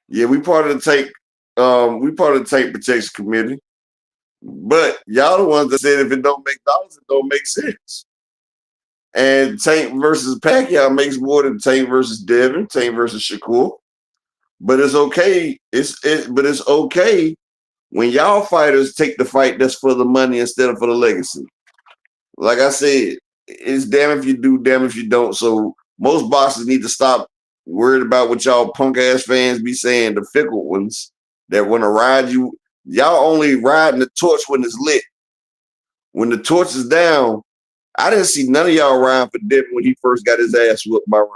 Speaker 2: Yeah, we part of the tank protection committee. But y'all the ones that said if it don't make dollars, it don't make sense. And Tank versus Pacquiao makes more than Tank versus Devin, Tank versus Shakur. But it's okay. But it's okay when y'all fighters take the fight that's for the money instead of for the legacy. Like I said, it's damn if you do, damn if you don't. So most boxers need to stop worried about what y'all punk ass fans be saying, the fickle ones that want to ride you. Y'all only riding the torch when it's lit. When the torch is down, I didn't see none of y'all riding for Devin when he first got his ass whooped by Ryan.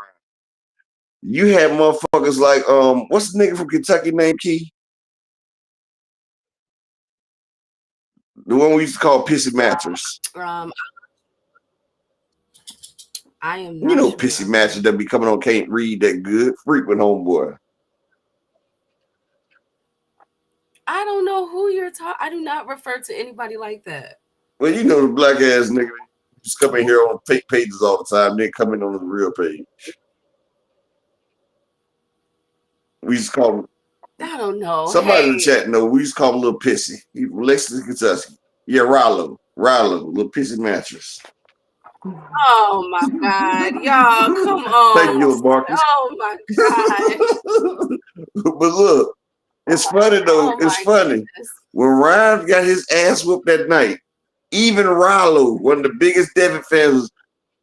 Speaker 2: You had motherfuckers like what's the nigga from Kentucky named Key? The one we used to call Pissy Mattress.
Speaker 3: I am
Speaker 2: You
Speaker 3: not
Speaker 2: know
Speaker 3: sure.
Speaker 2: Pissy Mattress that be coming on can't read that good. Frequent homeboy.
Speaker 3: I don't know who you're talking. I do not refer to anybody like that.
Speaker 2: Well, you know the black ass nigga just come in here on fake pages all the time, then come in on the real page. We used to call him
Speaker 3: I don't know.
Speaker 2: somebody in the
Speaker 3: Hey,
Speaker 2: chat know we used to call him Little Pissy. He from Lexington, Kentucky. Yeah, Rollo, Little Pissy Mattress.
Speaker 3: oh my God, y'all, come
Speaker 2: Thank
Speaker 3: on.
Speaker 2: you, Marcus.
Speaker 3: Oh my God.
Speaker 2: But look, it's funny though.
Speaker 3: Oh
Speaker 2: It's
Speaker 3: my
Speaker 2: funny
Speaker 3: goodness.
Speaker 2: when Ryan got his ass whooped that night. Even Rollo, one of the biggest Devin fans, was,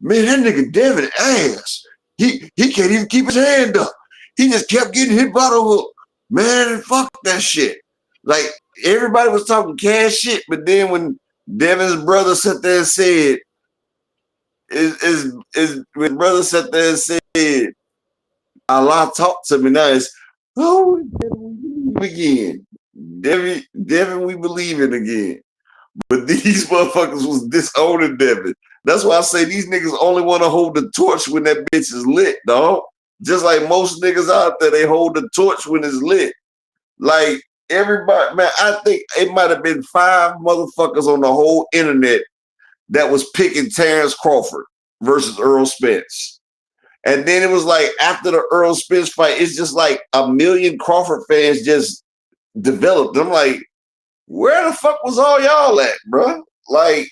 Speaker 2: man, that nigga Devin ass. He can't even keep his hand up. He just kept getting hit by the hook. Man, fuck that shit. Like everybody was talking cash shit, but then when Devin's brother sat there and said, is when brother sat there and said, Allah talk to me now, it's oh Devin, we believe again. Devin, we believe in again. But these motherfuckers was disowning Devin. That's why I say these niggas only want to hold the torch when that bitch is lit, dog. Just like most niggas out there, they hold the torch when it's lit. Like everybody, man, I think it might have been 5 motherfuckers on the whole internet that was picking Terrence Crawford versus Earl Spence. And then it was like after the Earl Spence fight, it's just like 1 million Crawford fans just developed. I'm like, where the fuck was all y'all at, bro? Like,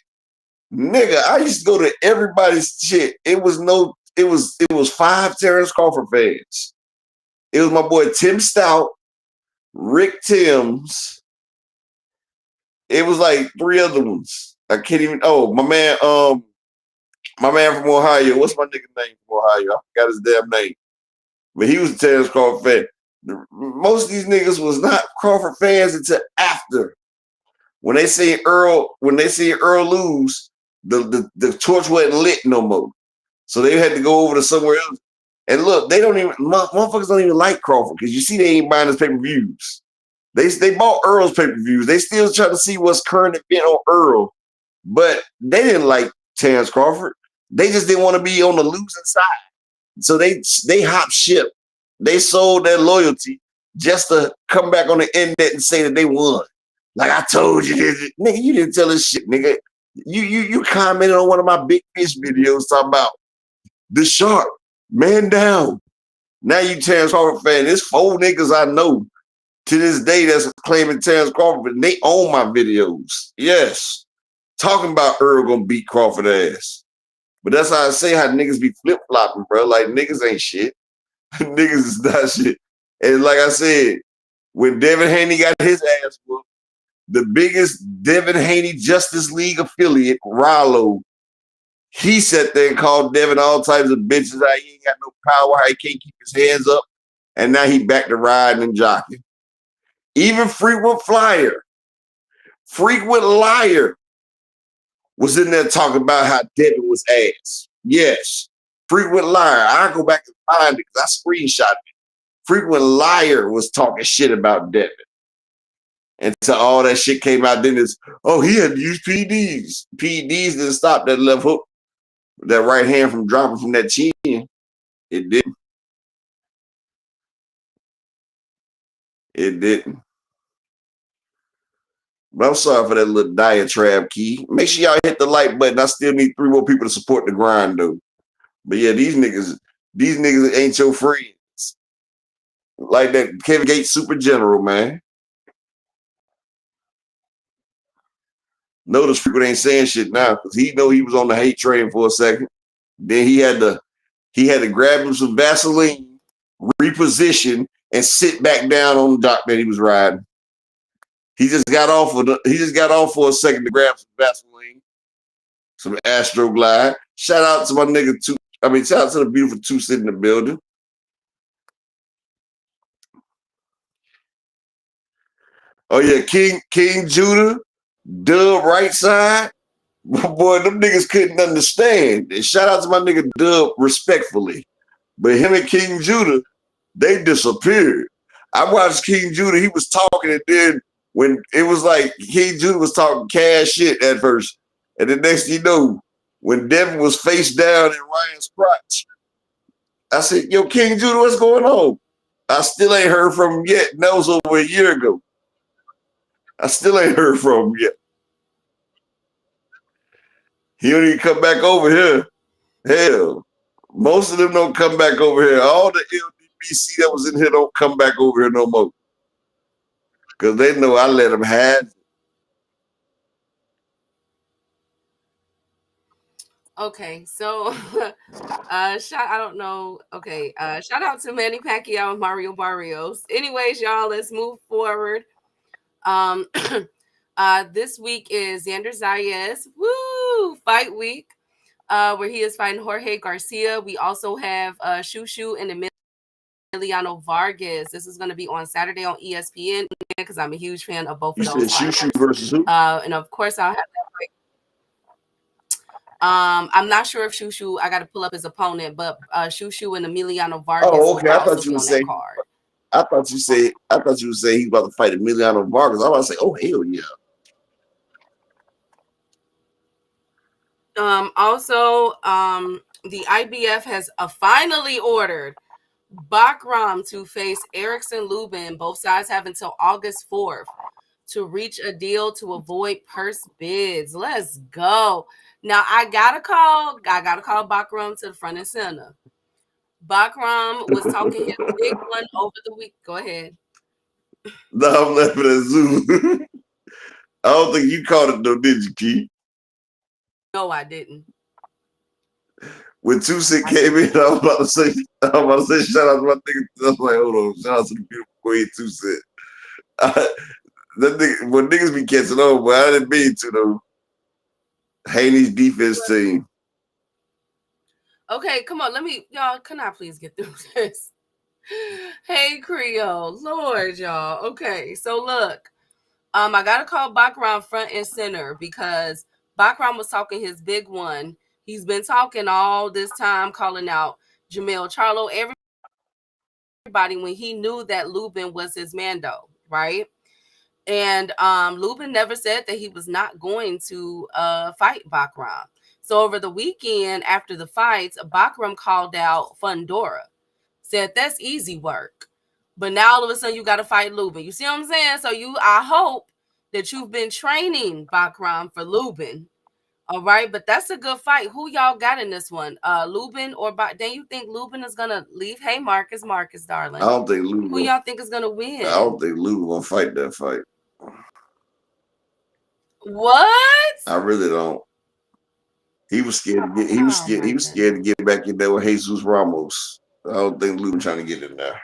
Speaker 2: nigga, I used to go to everybody's shit. It was 5 Terrence Crawford fans. It was my boy Tim Stout, Rick Timms. It was like 3 other ones. I can't even. Oh, my man, My man from Ohio. What's my nigga name from Ohio? I forgot his damn name. But he was a Terrence Crawford fan. Most of these niggas was not Crawford fans until after. When they see Earl lose, the torch wasn't lit no more. So they had to go over to somewhere else. And look, they don't even motherfuckers don't even like Crawford because you see they ain't buying his pay-per-views. They bought Earl's pay-per-views. They still trying to see what's current event on Earl, but they didn't like Terrence Crawford. They just didn't want to be on the losing side. So they hop ship. They sold their loyalty just to come back on the internet and say that they won. Like I told you, nigga, you didn't tell us shit, nigga. You commented on one of my Big Fish videos talking about the shark, man down. Now you Terrence Crawford fan. There's 4 niggas I know to this day that's claiming Terrence Crawford, and they own my videos. Yes. Talking about Earl gonna beat Crawford ass. But that's how I say how niggas be flip-flopping, bro. Like niggas ain't shit. Niggas is not shit. And like I said, when Devin Haney got his ass whooped, the biggest Devin Haney Justice League affiliate, Rollo, he sat there and called Devin all types of bitches. How he ain't got no power, how he can't keep his hands up. And now he back to riding and jockeying. Even Frequent Liar was in there talking about how Devin was ass. Yes. Frequent Liar. I'll go back and find it because I screenshot it. Frequent Liar was talking shit about Devin. Until all that shit came out, then it's, oh, he had to use PDs. PDs didn't stop that left hook, that right hand from dropping from that chin. It didn't. It didn't. But I'm sorry for that little diatribe, Key. Make sure y'all hit the like button. I still need 3 more people to support the grind, though. But yeah, these niggas ain't your friends. Like that Kevin Gates super general, man. Notice Frequent ain't saying shit now because he know he was on the hate train for a second. Then he had to grab him some Vaseline, reposition, and sit back down on the dock that he was riding. He just got off for a second to grab some Vaseline, some Astroglide. Shout out to my nigga shout out to the beautiful Tsyuh in the building. Oh yeah, King Judah, Dub right side. Boy, them niggas couldn't understand. And shout out to my nigga Dub respectfully. But him and King Judah, they disappeared. I watched King Judah, he was talking, and then when it was like King Judah was talking cash shit at first. And the next thing you know, when Devin was face down in Ryan's crotch, I said, yo, King Judah, what's going on? I still ain't heard from him yet. And that was over a year ago. I still ain't heard from him yet. He don't even come back over here. Hell, most of them don't come back over here. All the LDBC that was in here don't come back over here no more. Because they know I let them have it.
Speaker 3: Okay, so I don't know. Okay, shout out to Manny Pacquiao and Mario Barrios. Anyways, y'all, let's move forward. This week is Xander Zayas, fight week, where he is fighting Jorge Garcia. We also have Tsyuh and Emiliano Vargas. This is going to be on Saturday on ESPN because I'm a huge fan of both of those fighters.
Speaker 2: Tsyuh versus who?
Speaker 3: And of course, I'll have that fight. I'm not sure if Tsyuh, I got to pull up his opponent, but Tsyuh and Emiliano Vargas.
Speaker 2: Oh, okay.
Speaker 3: Will
Speaker 2: I
Speaker 3: also
Speaker 2: thought you
Speaker 3: be
Speaker 2: would
Speaker 3: on
Speaker 2: say.
Speaker 3: that card.
Speaker 2: I thought you would say he's about to fight Emiliano Vargas. I was about to say, oh hell yeah.
Speaker 3: Also, the IBF has finally ordered Bakram to face Erickson Lubin. Both sides have until August 4th to reach a deal to avoid purse bids. Let's go. Now I gotta call Bakram to the front and center. Bakram was talking his big one over the week. Go ahead.
Speaker 2: No, I'm laughing at Zoo. I don't think you caught it though, did you, Key?
Speaker 3: No, I didn't.
Speaker 2: When Tsyuh came in, I was about to say, shout out to my nigga. I was like, hold on, shout out to the beautiful Queen Tsyuh. That nigga, when niggas be catching on, but I didn't mean to though. Haney's defense team.
Speaker 3: Okay, come on. Let me, y'all. Can I please get through this? Hey, Creole, Lord, y'all. Okay, so look, I gotta call Bakram front and center because Bakram was talking his big one. He's been talking all this time, calling out Jamel Charlo, everybody when he knew that Lubin was his Mando, right? And Lubin never said that he was not going to fight Bakram. So over the weekend after the fights, Bakram called out Fundora, said that's easy work. But now all of a sudden you got to fight Lubin. You see what I'm saying? So I hope that you've been training Bakram for Lubin. All right, but that's a good fight. Who y'all got in this one? Lubin or then you think Lubin is gonna leave? Hey, Marcus,
Speaker 2: I
Speaker 3: darling.
Speaker 2: don't think
Speaker 3: Who
Speaker 2: Lou.
Speaker 3: y'all think is gonna
Speaker 2: I
Speaker 3: win?
Speaker 2: don't think Lou gonna fight that fight.
Speaker 3: What?
Speaker 2: I really don't. He was scared to get. He was
Speaker 3: Oh
Speaker 2: scared.
Speaker 3: my
Speaker 2: He was scared to
Speaker 3: goodness.
Speaker 2: get back in there with Jesus Ramos. I don't think Lou trying to get in there.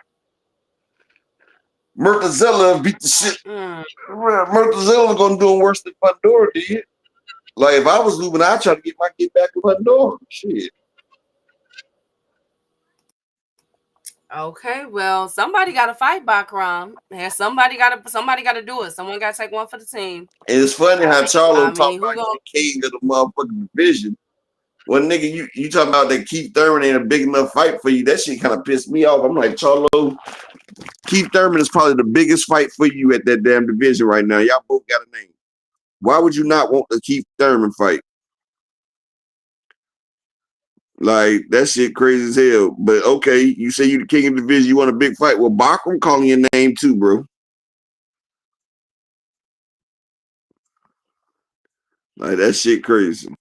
Speaker 2: Murtazella beat the shit.
Speaker 3: Mm.
Speaker 2: Murtazella gonna do him worse than Pandora did. Like if I was Lubin, I'd try to get back with Pandora. Shit.
Speaker 3: Okay, well, somebody got to fight Bakram. Yeah, somebody got to do it. Someone got to take one for the team.
Speaker 2: And it's funny how
Speaker 3: I
Speaker 2: Charlo talk
Speaker 3: mean, who
Speaker 2: about
Speaker 3: gonna?
Speaker 2: the king of the motherfucking division. When nigga, you talking about that Keith Thurman ain't a big enough fight for you? That shit kind of pissed me off. I'm like, Charlo, Keith Thurman is probably the biggest fight for you at that damn division right now. Y'all both got a name. Why would you not want the Keith Thurman fight? Like that shit crazy as hell. But okay, you say you the king of the division, you want a big fight. Well, Bachram calling your name too, bro. Like that shit crazy.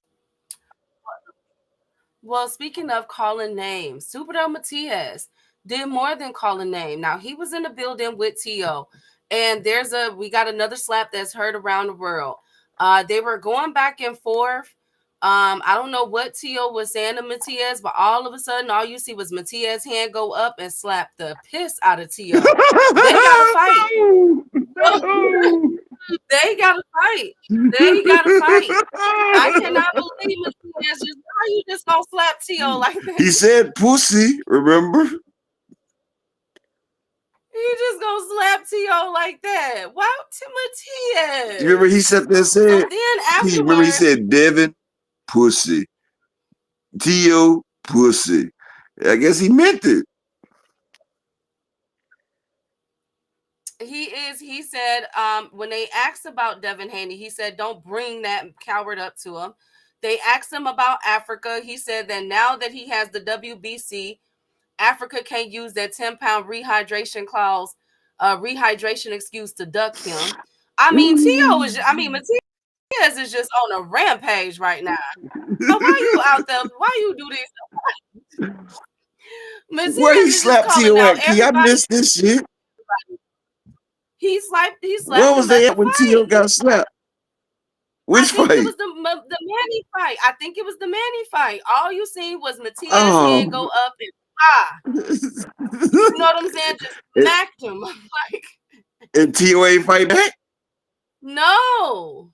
Speaker 3: Well, speaking of calling names, Superdome Matias did more than call a name. Now he was in the building with Tio, and we got another slap that's heard around the world. They were going back and forth. I don't know what Tio was saying to Matias, but all of a sudden, all you see was Matias' hand go up and slap the piss out of Tio. They got to fight.
Speaker 2: No.
Speaker 3: They got to fight. They got to fight. I cannot believe Matias just how you just gonna slap Tio like that.
Speaker 2: He said pussy, remember?
Speaker 3: You just gonna slap Tio like that. Wow,
Speaker 2: You remember he
Speaker 3: Matias.
Speaker 2: said that
Speaker 3: So
Speaker 2: said
Speaker 3: then
Speaker 2: he
Speaker 3: afterwards,
Speaker 2: said Devin pussy. Tio pussy. I guess he meant it.
Speaker 3: he said, when they asked about Devin Haney, he said, don't bring that coward up to him. They asked him about Africa. He said that now that he has the WBC, Africa can't use that 10-pound rehydration clause, rehydration excuse to duck him. Matias is just on a rampage right now. So why you out there? Why you do this? Matias
Speaker 2: Where he
Speaker 3: is just
Speaker 2: slapped
Speaker 3: calling
Speaker 2: Tio
Speaker 3: out
Speaker 2: at? Key, I
Speaker 3: everybody.
Speaker 2: missed this shit.
Speaker 3: He
Speaker 2: Where
Speaker 3: slapped
Speaker 2: was
Speaker 3: him
Speaker 2: they
Speaker 3: at the
Speaker 2: at when Tio
Speaker 3: fight.
Speaker 2: got slapped?
Speaker 3: I
Speaker 2: Which
Speaker 3: think it
Speaker 2: fight?
Speaker 3: was the Manny fight. I think it was the Manny fight. All you seen was Matias' hand go
Speaker 2: Oh.
Speaker 3: up and you know what I'm saying? Just
Speaker 2: and,
Speaker 3: smacked him. Like,
Speaker 2: and Tio ain't fight back?
Speaker 3: no.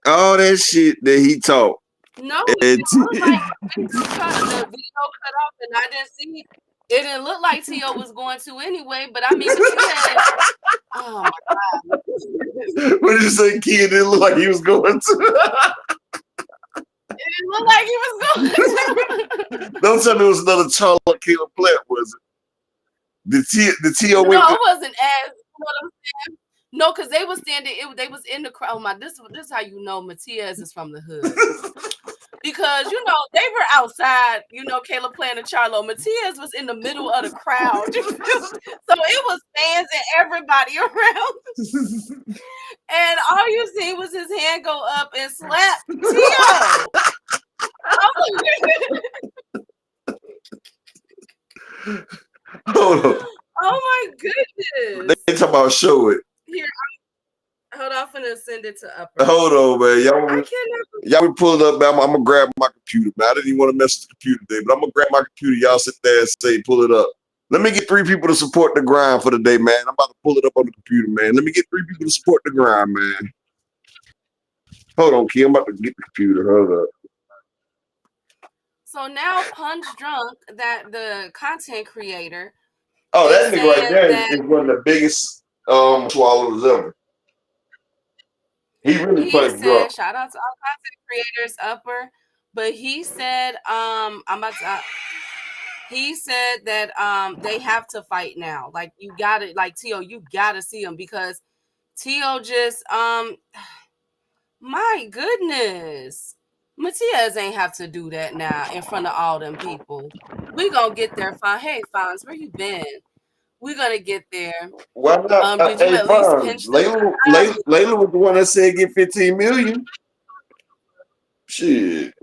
Speaker 2: All that shit that he talked.
Speaker 3: No,
Speaker 2: And
Speaker 3: it looked like the video cut off and I didn't see it. It didn't look like Tio was going to anyway, but I mean Matias. Oh my god.
Speaker 2: what did you say, Key? It didn't look like he was going to.
Speaker 3: It didn't look like he was going to.
Speaker 2: Don't tell me it was another Charlotte Killer Plant, was it? The Tio
Speaker 3: No,
Speaker 2: went
Speaker 3: it
Speaker 2: with.
Speaker 3: wasn't as you know what I'm saying. No, because they was standing. They was in the crowd. Oh my, this is how you know Matias is from the hood. Because they were outside. Caleb playing the Charlo. Matias was in the middle of the crowd. So it was fans and everybody around. And all you see was his hand go up and slap Tio.
Speaker 2: Hold on.
Speaker 3: Oh my goodness.
Speaker 2: They talking about show it.
Speaker 3: Here, hold on, I'm finna send it to Upper.
Speaker 2: Hold on, man.
Speaker 3: I cannot.
Speaker 2: Y'all pull it up, man. I'm gonna grab my computer, man. I didn't even want to mess with the computer today, but I'm gonna grab my computer. Y'all sit there and say, pull it up. Let me get 3 people to support the grind for the day, man. I'm about to pull it up on the computer, man. Let me get 3 people to support the grind, man. Hold on, Key. I'm about to get the computer. Hold up.
Speaker 3: So now Punch Drunk, that the content creator,
Speaker 2: Oh,
Speaker 3: is
Speaker 2: that nigga right
Speaker 3: saying
Speaker 2: there
Speaker 3: that
Speaker 2: is one of the biggest swallows ever. He really
Speaker 3: he
Speaker 2: punched drunk.
Speaker 3: said, shout out to all content creators, upper, but he said, I'm about to. He said that they have to fight now. Like you gotta, like Tio, you gotta see him because Tio just my goodness. Matias ain't have to do that now in front of all them people. We gonna get there, fine. Hey, Fonz, where you been? We gonna get there.
Speaker 2: Why not?
Speaker 3: Did you
Speaker 2: Hey,
Speaker 3: at least
Speaker 2: fine.
Speaker 3: pinch the
Speaker 2: Layla was the one that said get 15 million. Shit.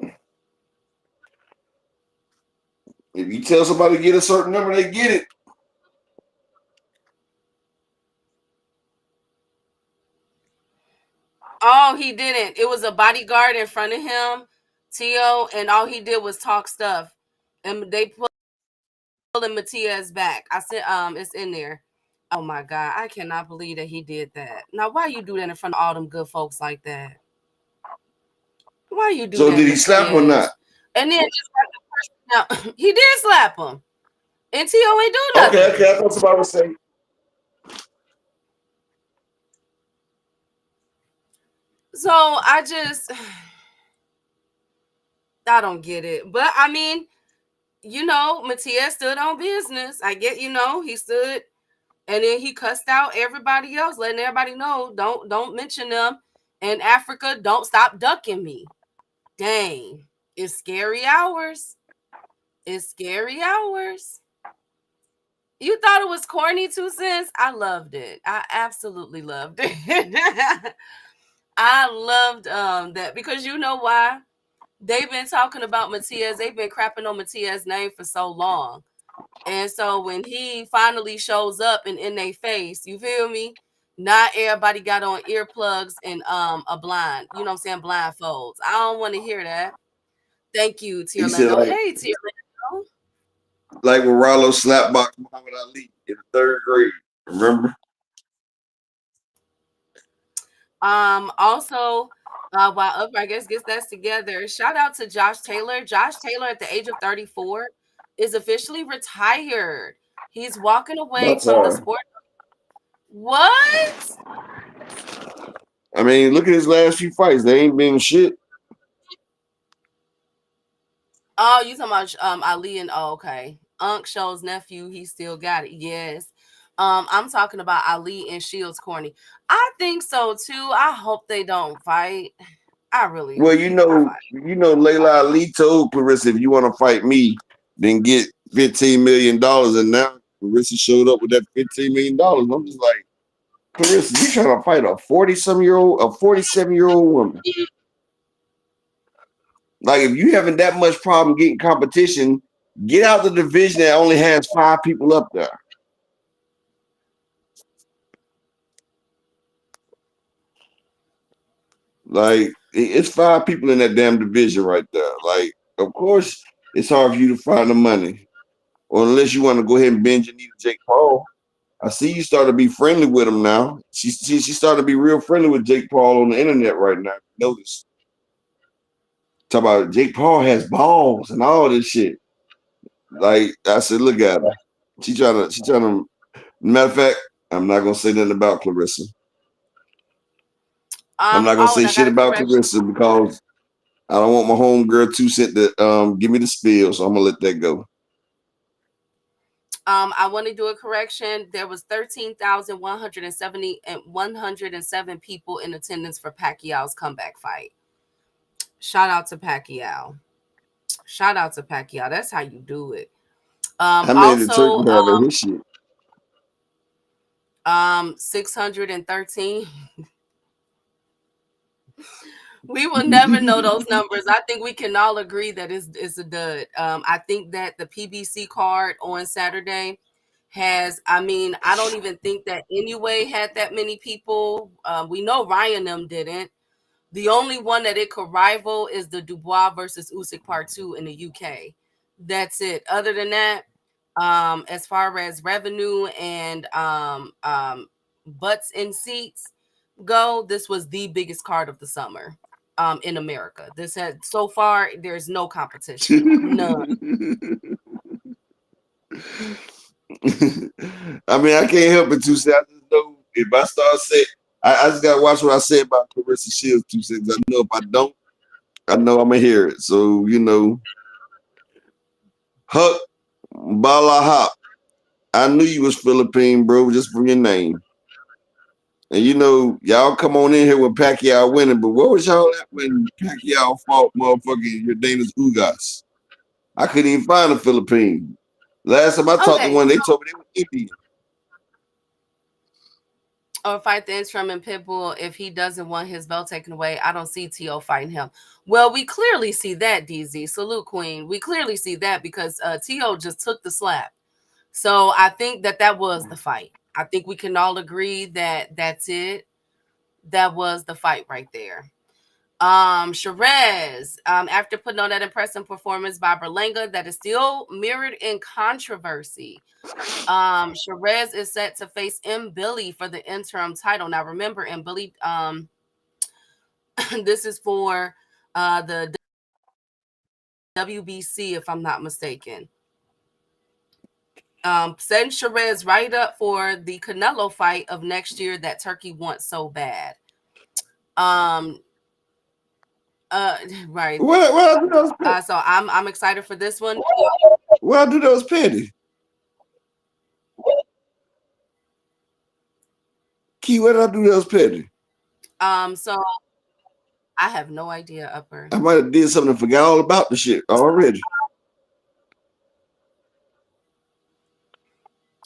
Speaker 2: If you tell somebody to get a certain number, they get it.
Speaker 3: Oh, he didn't. It was a bodyguard in front of him, Tio, and all he did was talk stuff. And they pulling Matias back. I said, it's in there. Oh my God, I cannot believe that he did that. Now, why you do that in front of all them good folks like that? Why you do
Speaker 2: So
Speaker 3: that,
Speaker 2: did he slap or not?
Speaker 3: Matias? And then just like the person, now, he did slap him, and T.O. ain't do
Speaker 2: Okay,
Speaker 3: nothing.
Speaker 2: okay. I thought somebody was saying.
Speaker 3: So I don't get it. But I mean, Matias stood on business. I get, he stood and then he cussed out everybody else, letting everybody know, don't mention them. In Africa, don't stop ducking me. Dang. It's scary hours. It's scary hours. You thought it was corny, 2 cents? I loved it. I absolutely loved it. I loved that because you know why? They've been talking about Matias. They've been crapping on Matias' name for so long. And so when he finally shows up and in their face, you feel me? Not everybody got on earplugs and a blind, you know what I'm saying, blindfolds. I don't want to hear that. Thank you,
Speaker 2: He said
Speaker 3: Tierlando. Hey, Tierlando.
Speaker 2: like when Rollo slapped Muhammad Ali in the third grade. Remember?
Speaker 3: Also, while Up, I guess, gets that together, shout out to Josh Taylor. Josh Taylor, at the age of 34, is officially retired. He's walking away
Speaker 2: About
Speaker 3: from the
Speaker 2: time.
Speaker 3: sport. What?
Speaker 2: I mean, look at his last few fights. They ain't been shit.
Speaker 3: Oh, you talking about Ali and okay. Unc Show's nephew, he still got it. Yes. I'm talking about Ali and Shields Corny. I think so too. I hope they don't fight. I really
Speaker 2: Well,
Speaker 3: hope they don't fight.
Speaker 2: Layla Ali told Clarissa, if you want to fight me, then get $15 million. And now Clarissa showed up with that $15 million. I'm just like, Clarissa, you trying to fight a 47-year-old woman. Like, if you having that much problem getting competition, get out the division that only has 5 people up there. Like, it's 5 people in that damn division right there. Like, of course, it's hard for you to find the money. Or unless you want to go ahead and bend your knee to Jake Paul. I see you start to be friendly with him now. She started to be real friendly with Jake Paul on the internet right now. Notice. Talk about Jake Paul has balls and all this shit. Like I said, look at her. She trying to matter of fact, I'm not gonna say nothing about Clarissa. I'm not gonna
Speaker 3: Oh,
Speaker 2: say
Speaker 3: and I got
Speaker 2: shit
Speaker 3: a
Speaker 2: about
Speaker 3: correction.
Speaker 2: Clarissa because I don't want my homegirl 2 cent to give me the spill, so I'm gonna let that go.
Speaker 3: I want to do a correction. There was 13,170 and 107 people in attendance for Pacquiao's comeback fight. Shout out to Pacquiao. Shout out to Pacquiao. That's how you do it.
Speaker 2: How many did
Speaker 3: Also,
Speaker 2: Turkey have in his shit?
Speaker 3: 613. We will never know those numbers. I think we can all agree that it's a dud. I think that the PBC card on Saturday has, I mean, I don't even think that Anyway had that many people. We know Ryan them didn't. The only one that it could rival is the Dubois versus Usyk Part 2 in the UK. That's it. Other than that, as far as revenue and butts in seats go, this was the biggest card of the summer. in America. This had so far there's no competition, none.
Speaker 2: I mean, I can't help it. 2 cents. I just know if I start saying, I just gotta watch what I say about Clarissa Shields. 2 cents. I know if I don't, I know I'm gonna hear it. So Huck Balahop. I knew you was Philippine, bro, just from your name. And y'all come on in here with Pacquiao winning, but where was y'all at when Pacquiao fought motherfucking Jordanis Ugas? I couldn't even find a Philippine. Last time I talked to one, they told me they were Indian.
Speaker 3: Or fight the interim and Pitbull if he doesn't want his belt taken away. I don't see T.O. fighting him. Well, we clearly see that, DZ. Salute, Queen. We clearly see that because T.O. just took the slap. So I think that was the fight. I think we can all agree that that's it. That was the fight right there. Sherez, after putting on that impressive performance by Berlanga that is still mirrored in controversy. Sherez is set to face M. Billy for the interim title. Now remember, M. Billy, this is for the WBC, if I'm not mistaken. Setting Sherez right up for the Canelo fight of next year that Turkey wants so bad. Right. So I'm excited for this one.
Speaker 2: Well, I do those petty. Key, what did I do those petty?
Speaker 3: So I have no idea, Upper.
Speaker 2: I might have did something and forgot all about the shit already.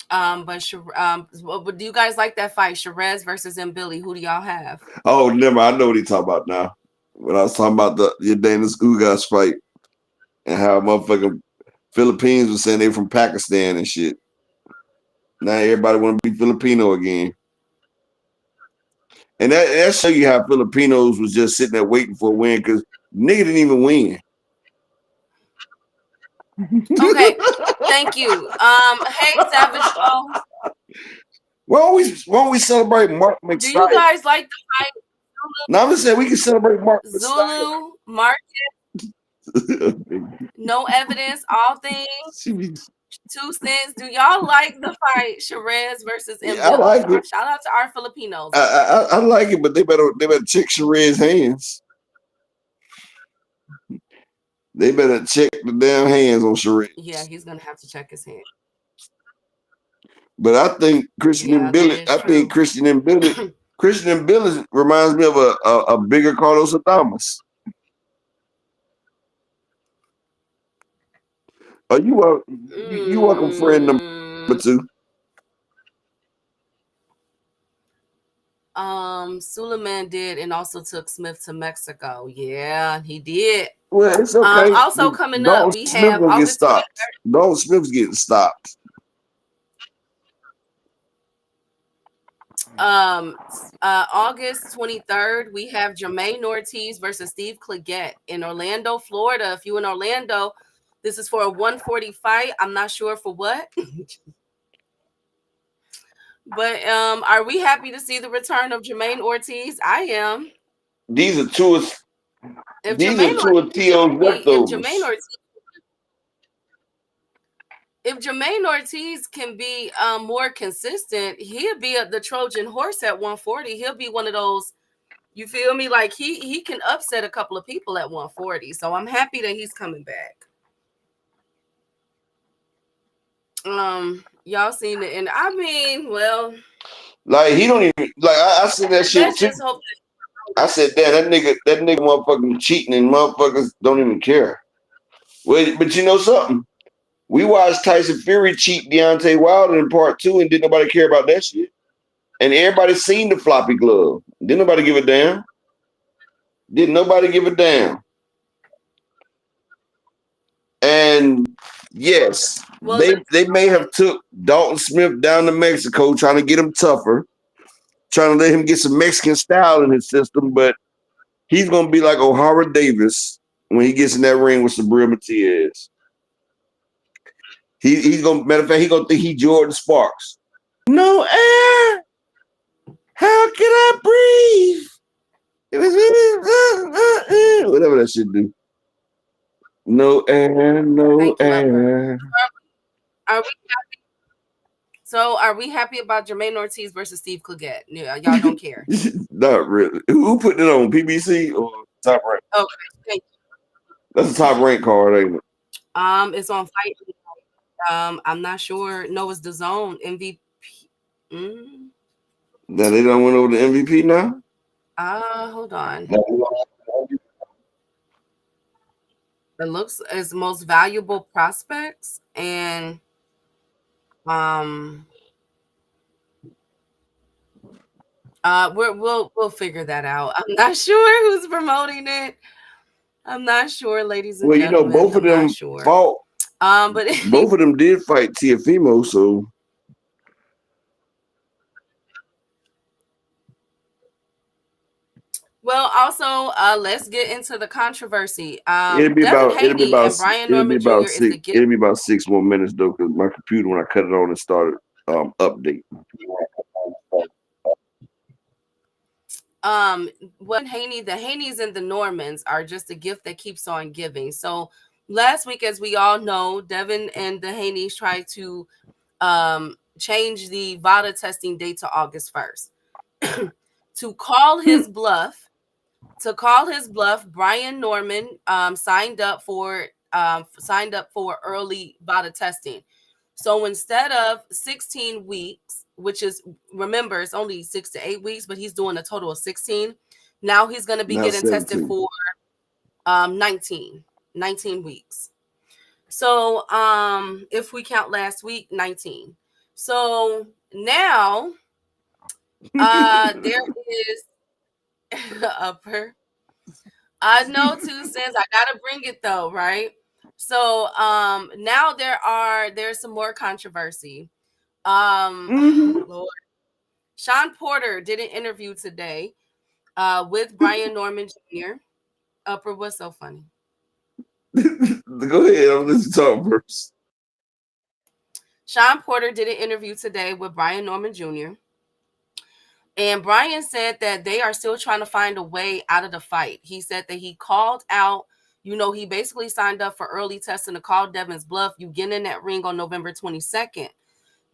Speaker 3: But do you guys like that fight, Sherez versus M. Billy? Who do y'all have?
Speaker 2: Oh, never. I know what he's talking about now. When I was talking about the Jordanis Ugas fight and how motherfucking Philippines was saying they from Pakistan and shit. Now everybody want to be Filipino again. And that show you how Filipinos was just sitting there waiting for a win because nigga didn't even win.
Speaker 3: Okay, thank you. Hey, Savage Joe.
Speaker 2: Why don't we celebrate Mark McStyle?
Speaker 3: Do you guys like the fight?
Speaker 2: No, I'm just saying we can celebrate Mark
Speaker 3: Zulu, Market. No evidence, all things. 2 cents. Do y'all like the fight, Sherez versus M.
Speaker 2: I like it.
Speaker 3: Shout out to our Filipinos.
Speaker 2: I like it, but they better check Sherez's hands. They better check the damn hands on Sherez.
Speaker 3: Yeah, he's gonna have to check his hands.
Speaker 2: But I think Christian and Billy. Christian and Billy reminds me of a bigger Carlos Adames. Are you welcome, friend number 2?
Speaker 3: Suleiman did and also took Smith to Mexico. Yeah, he did.
Speaker 2: Well, it's okay.
Speaker 3: Also coming up, we have
Speaker 2: August 23rd. Dalton Smith's getting stopped.
Speaker 3: August 23rd, we have Jermaine Ortiz versus Steve Claggett in Orlando, Florida. If you in Orlando, this is for a 140 fight. I'm not sure for what. But are we happy to see the return of Jermaine Ortiz? I am.
Speaker 2: These are two of T.O.'s leftovers.
Speaker 3: If Jermaine Ortiz can be more consistent, he'll be the Trojan horse at 140. He'll be one of those, you feel me? Like he can upset a couple of people at 140. So I'm happy that he's coming back. Y'all seen it, and I mean, well,
Speaker 2: like he don't even like. I seen that shit too. I said, damn, that nigga motherfucking cheating and motherfuckers don't even care. Well, but you know something? We watched Tyson Fury cheat Deontay Wilder in part 2 and didn't nobody care about that shit. And everybody seen the floppy glove. Didn't nobody give a damn. Didn't nobody give a damn. And yes, well, they may have took Dalton Smith down to Mexico trying to get him tougher, trying to let him get some Mexican style in his system, but he's going to be like O'Hara Davis when he gets in that ring with Sabrina Matias. He's going to, matter of fact, he's going to think he Jordan Sparks. No air. How can I breathe? whatever that shit do. No air, no
Speaker 3: Thank you, Upper.
Speaker 2: air.
Speaker 3: Are we are we happy about Jermaine Ortiz versus Steve Clegette? Yeah, y'all don't care.
Speaker 2: Not really. Who put it on PBC or Top Rank?
Speaker 3: Okay, thank
Speaker 2: That's a Top Rank card, ain't it?
Speaker 3: It's on Fight. I'm not sure. No, it's the Zone MVP. Mm,
Speaker 2: Now they don't went over the MVP now.
Speaker 3: hold on. It looks as most valuable prospects, and um, we'll figure that out. I'm not sure who's promoting it. I'm not sure, ladies and
Speaker 2: Well,
Speaker 3: gentlemen.
Speaker 2: both of
Speaker 3: I'm not
Speaker 2: them
Speaker 3: sure.
Speaker 2: fought.
Speaker 3: But
Speaker 2: Both of them did fight Tiafimo, so
Speaker 3: well, also, let's get into the controversy.
Speaker 2: it'll be
Speaker 3: Devin
Speaker 2: about it'll be
Speaker 3: Haney
Speaker 2: about
Speaker 3: and Brian
Speaker 2: it'll be
Speaker 3: Norman Jr.
Speaker 2: about
Speaker 3: is
Speaker 2: six
Speaker 3: the gift.
Speaker 2: it'll be about 6 more minutes though, because my computer when I cut it on it started update.
Speaker 3: What Haney, the Haneys and the Normans are just a gift that keeps on giving. So last week, as we all know, Devin and the Haneys tried to change the VADA testing date to August 1st. To call his bluff, Brian Norman signed up for early VADA testing. So instead of 16 weeks, which is, remember, it's only 6 to 8 weeks, but he's doing a total of 16. Now he's going to be
Speaker 2: Now
Speaker 3: getting tested
Speaker 2: 17.
Speaker 3: for 19 weeks. So if we count last week, 19. So now there is upper. I know 2 cents. I gotta bring it though, right? So now there's some more controversy.
Speaker 2: Mm-hmm.
Speaker 3: Lord. Sean Porter did an interview today with Brian Norman Jr. Upper, what's so funny?
Speaker 2: Go ahead, I'm listening to talk first.
Speaker 3: Sean Porter did an interview today with Brian Norman Jr. And Brian said that they are still trying to find a way out of the fight. He said that he called out, he basically signed up for early testing to call Devin's bluff. You get in that ring on November 22nd.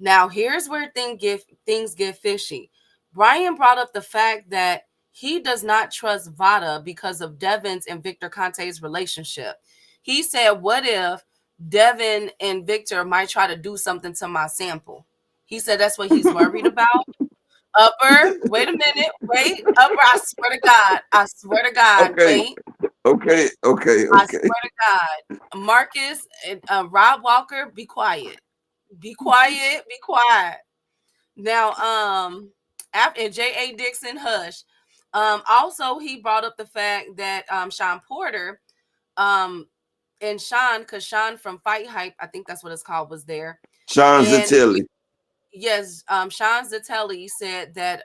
Speaker 3: Now, here's where things get fishy. Brian brought up the fact that he does not trust Vada because of Devin's and Victor Conte's relationship. He said, what if Devin and Victor might try to do something to my sample? He said that's what he's worried about. Upper, wait a minute, wait. Upper, I swear to God,
Speaker 2: Okay,
Speaker 3: wait.
Speaker 2: okay, okay,
Speaker 3: I
Speaker 2: okay.
Speaker 3: swear to God. Marcus and Rob Walker, be quiet. Be quiet, be quiet. Now, after J.A. Dixon, hush. Also, he brought up the fact that Sean Porter, and Sean, because Sean from Fight Hype, I think that's what it's called, was there.
Speaker 2: Sean
Speaker 3: And
Speaker 2: Zitelli.
Speaker 3: yes, Sean Zitelli said that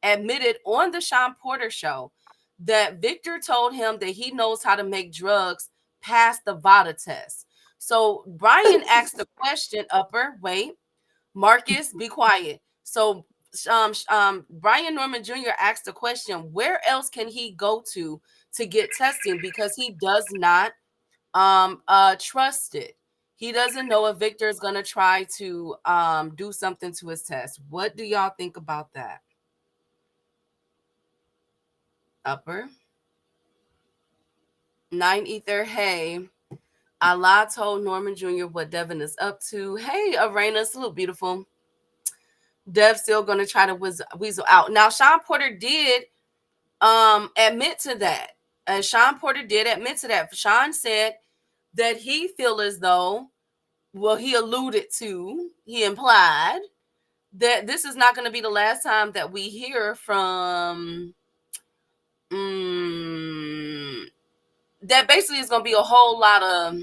Speaker 3: admitted on the Sean Porter show that Victor told him that he knows how to make drugs past the VADA test. So Brian asked the question, Upper, wait, Marcus, be quiet. So Brian Norman Jr. asked the question, where else can he go to get testing, because he does not trust it. He doesn't know if Victor is gonna try to do something to his test. What do y'all think about that? Upper 9 Ether. Hey, Allah told Norman Jr. what Devin is up to. Hey, Arena, salute, beautiful. Dev's still gonna try to weasel out. Now, Sean Porter did admit to that. And Sean Porter did admit to that. Sean said that he feel as though, well, he implied that this is not going to be the last time that we hear from that. Basically it's going to be a whole lot of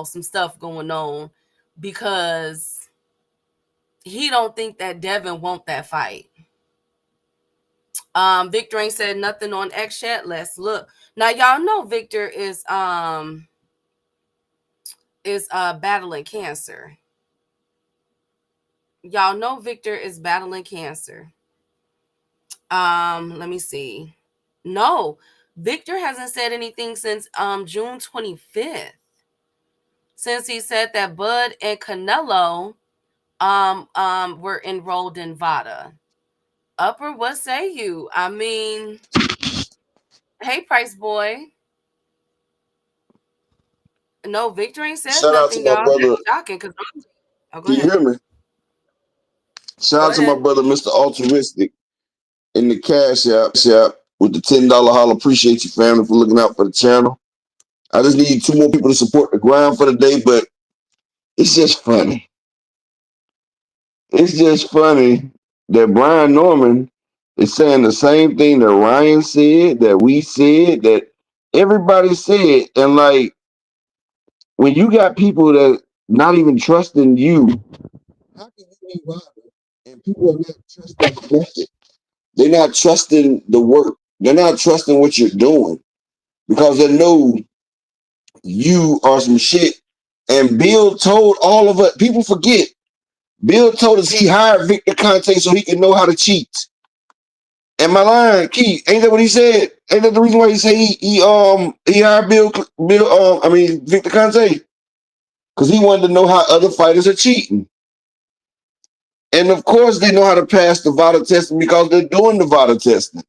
Speaker 3: some stuff going on, because he don't think that Devin want that fight. Victor ain't said nothing on X chat. Let's look. Now y'all know Victor is battling cancer. Y'all know Victor is battling cancer. Let me see. No, Victor hasn't said anything since June 25th. Since he said that Bud and Canelo were enrolled in VADA. Upper, what say you? I mean, hey, Price Boy. No, Victor ain't said
Speaker 4: Shout out to
Speaker 3: nothing,
Speaker 4: my
Speaker 3: y'all.
Speaker 4: brother.
Speaker 3: That's shocking. Cause oh, go
Speaker 4: Can you
Speaker 3: ahead.
Speaker 4: hear me? Shout
Speaker 3: Go
Speaker 4: out to my
Speaker 3: ahead.
Speaker 4: brother, Mr. Altruistic, in the Cash App with the $10 holla. Appreciate you, family, for looking out for the channel. I just need two more people to support the grind for the day, but it's just funny. It's just funny that Brian Norman is saying the same thing that Ryan said, that we said, that everybody said. And like, when you got people that not even trusting you, how can you be bothered? And people are not trusting the method. They're not trusting the work. They're not trusting what you're doing because they know you are some shit. And Bill told all of us, people forget, Bill told us he hired Victor Conte so he can know how to cheat. Am I lying, Key? Ain't that what he said? Ain't that the reason why he said he hired Victor Conte? Because he wanted to know how other fighters are cheating. And of course they know how to pass the VADA testing because they're doing the VADA testing.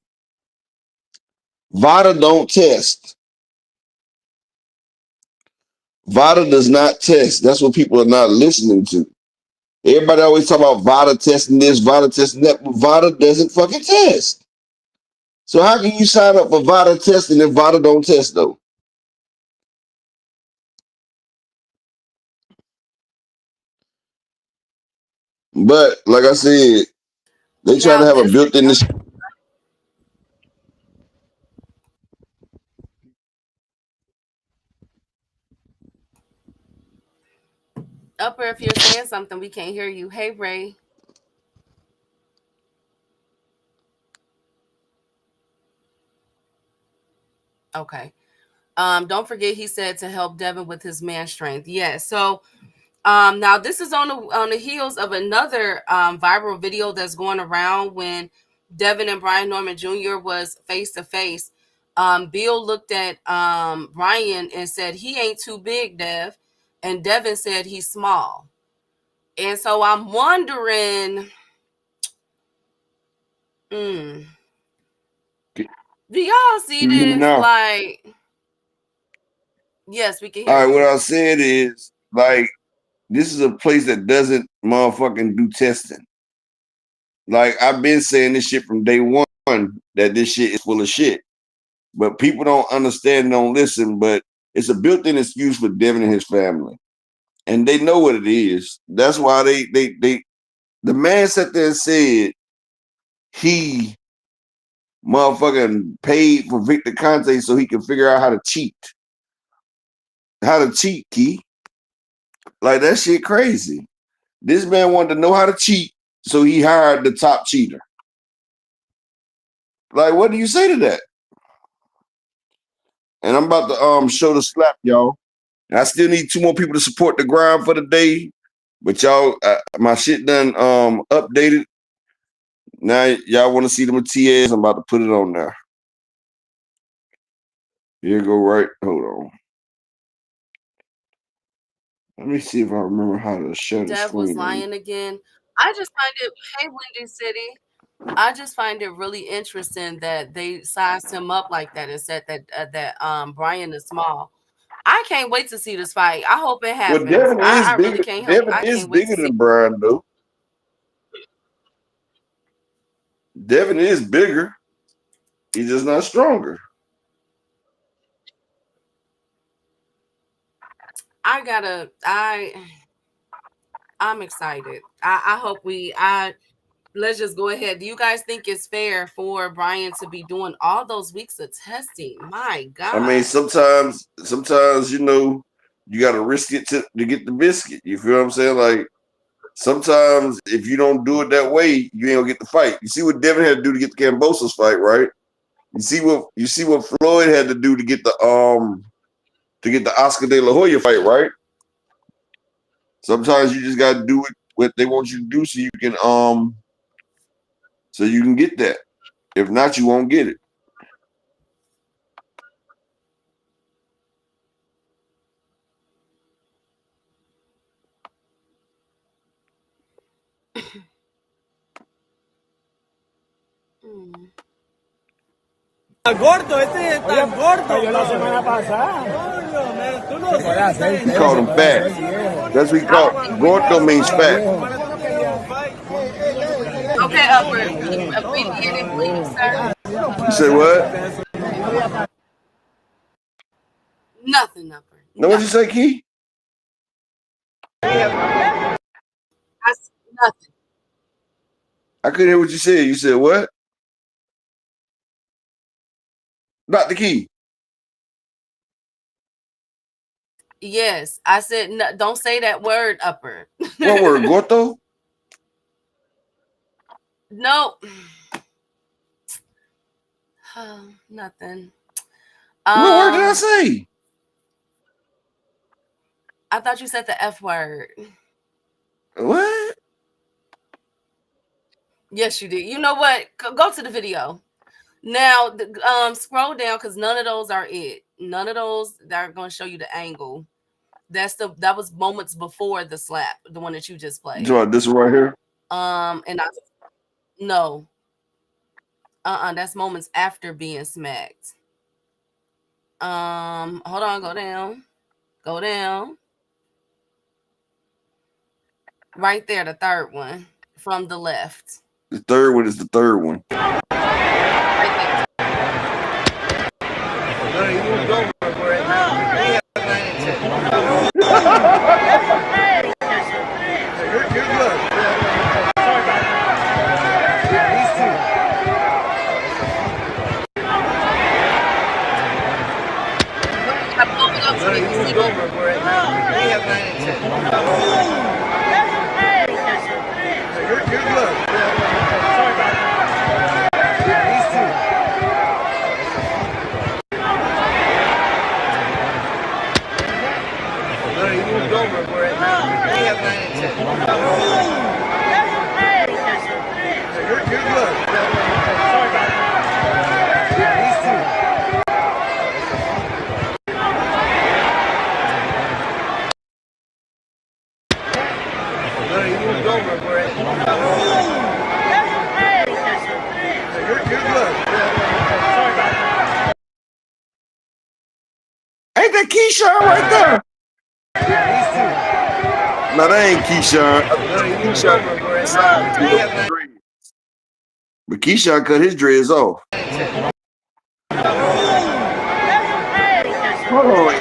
Speaker 4: VADA don't test. VADA does not test. That's what people are not listening to. Everybody always talk about VADA testing this, VADA testing that, but VADA doesn't fucking test. So how can you sign up for VADA testing if VADA don't test though? But like I said, they try
Speaker 3: Now
Speaker 4: to have a
Speaker 3: this
Speaker 4: built-in.
Speaker 3: Upper, if you're saying something, we can't hear you. Hey, Ray. Okay. Don't forget he said to help Devin with his man strength. Yes. So now this is on the heels of another viral video that's going around when Devin and Brian Norman Jr. was face to face. Bill looked at Brian and said he ain't too big, Dev, and Devin said he's small. And so I'm wondering, mm, do y'all see
Speaker 2: Can you hear me
Speaker 3: this?
Speaker 2: now?
Speaker 3: Like, yes, we can
Speaker 2: All
Speaker 3: hear
Speaker 2: right, what
Speaker 3: you.
Speaker 2: I said is like this is a place that doesn't motherfucking do testing. Like I've been saying this shit from day one that this shit is full of shit. But people don't understand, don't listen, but it's a built-in excuse for Devin and his family. And they know what it is. That's why they the man sat there and said he motherfucking paid for Victor Conte so he can figure out how to cheat. How to cheat, Key. Like that shit crazy. This man wanted to know how to cheat, so he hired the top cheater. Like, what do you say to that? And I'm about to show the slap, y'all. And I still need two more people to support the grind for the day. But y'all, my shit done updated. Now y'all want to see them TAs? I'm about to put it on there. Here you go, right? Hold on. Let me see if I remember how to share the
Speaker 3: Dev was
Speaker 2: screen.
Speaker 3: lying again. I just find it, hey, Windy City. I just find it really interesting that they sized him up like that and said that Brian is small. I can't wait to see this fight. I hope it
Speaker 2: Well,
Speaker 3: happens.
Speaker 2: Devin is
Speaker 3: I really
Speaker 2: bigger.
Speaker 3: can't help.
Speaker 2: Devin
Speaker 3: I
Speaker 2: is
Speaker 3: can't wait to
Speaker 2: bigger
Speaker 3: see.
Speaker 2: than Brian, though. Devin is bigger. He's just not stronger.
Speaker 3: I gotta. I'm excited. I hope we. I let's just go ahead. Do you guys think it's fair for Brian to be doing all those weeks of testing? My
Speaker 2: I mean,
Speaker 3: God.
Speaker 2: sometimes you got to risk it to get the biscuit. You feel what I'm saying? Like sometimes if you don't do it that way, you ain't gonna get the fight. You see what Devin had to do to get the Cambosos fight, right? You see what Floyd had to do to get the Oscar De La Hoya fight, right? Sometimes you just gotta do it what they want you to do so you can get that. If not, you won't get it.
Speaker 5: Gordo, este es tan gordo. Yo la semana pasada. Tú no sabes.
Speaker 2: He called him fat. That's what he called. Gordo means fat.
Speaker 3: Okay, Upper, abbreviate it, please, sir.
Speaker 2: You say what?
Speaker 3: Nothing, Upper.
Speaker 2: No, what'd you say, Key?
Speaker 3: Nothing.
Speaker 2: I couldn't hear what you said. You said what? Not the Key.
Speaker 3: Yes, I said no, don't say that word, Upper.
Speaker 2: What word? Gordo?
Speaker 3: No. Nothing.
Speaker 2: What word did I say?
Speaker 3: I thought you said the F word.
Speaker 2: What?
Speaker 3: Yes, you did. You know what? Go to the video. Now, scroll down because none of those are it. None of those that are going to show you the angle. That was moments before the slap, the one that you just played.
Speaker 2: This one right here.
Speaker 3: No. That's moments after being smacked. Hold on, go down. Go down. Right there, the third one from the left.
Speaker 2: The third one is the third one.
Speaker 3: Right there.
Speaker 2: Ain't that Keyshawn right there? No, that ain't Keyshawn. But Keyshawn cut his dreads off. Hold on.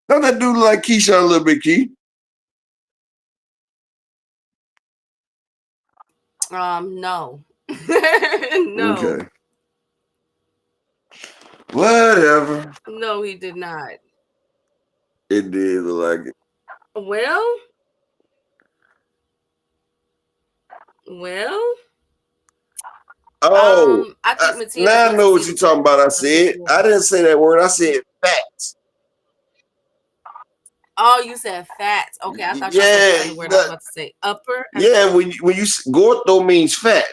Speaker 2: Don't that dude look like Keyshawn a little bit, Key?
Speaker 3: No. No.
Speaker 2: Okay. Whatever.
Speaker 3: No, he did not.
Speaker 2: It did look like it.
Speaker 3: Well.
Speaker 2: Oh,
Speaker 3: I think Matthias
Speaker 2: now I know what you're talking about. I said I didn't say that word. I said fat.
Speaker 3: Oh, you said fat. Okay, I thought you said the word I was about to say. Upper.
Speaker 2: Yeah, when you gordo means fat.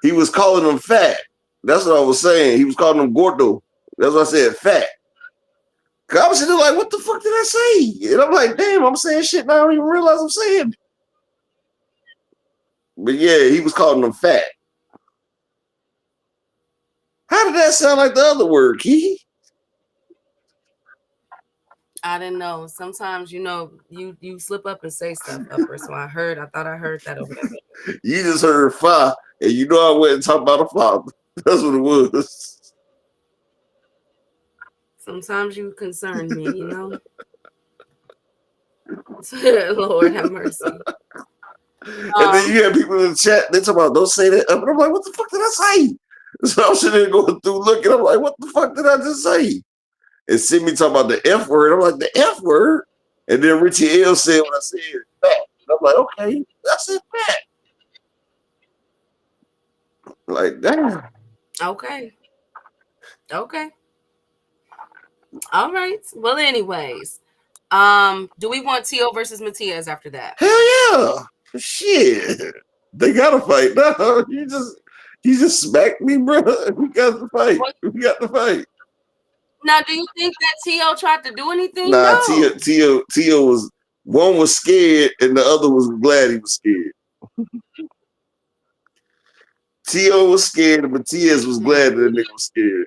Speaker 2: He was calling them fat. That's what I was saying. He was calling them gordo. That's why I said fat. Cause I was sitting there like, what the fuck did I say? And I'm like, damn, I'm saying shit now. I don't even realize I'm saying it. But yeah, he was calling them fat. How did that sound like the other word, Key?
Speaker 3: I didn't know. Sometimes, you slip up and say stuff, Upper. So I thought I heard that over there.
Speaker 2: You just heard fa, and you know I went and talked about a father. That's what it was.
Speaker 3: Sometimes you concern me, Lord have mercy.
Speaker 2: And then you have people in the chat, they talk about don't say that. And I'm like, what the fuck did I say? So I'm sitting there going through looking. I'm like, what the fuck did I just say? And see me talking about the F word. I'm like, the F word? And then Richie L said what I said, fat. And I'm like, okay, I said fat. Like, damn.
Speaker 3: Okay. All right. Well, anyways, do we want Tsyuh versus Matthias after that?
Speaker 2: Hell yeah. Shit. They gotta fight. No, you just smacked me, bro. We got to fight. We got to fight.
Speaker 3: Now, do you think that Tsyuh tried to do anything?
Speaker 2: Nah,
Speaker 3: No.
Speaker 2: Tsyuh was, one was scared and the other was glad he was scared. Tsyuh was scared, but Tsyuh was glad that nigga was scared.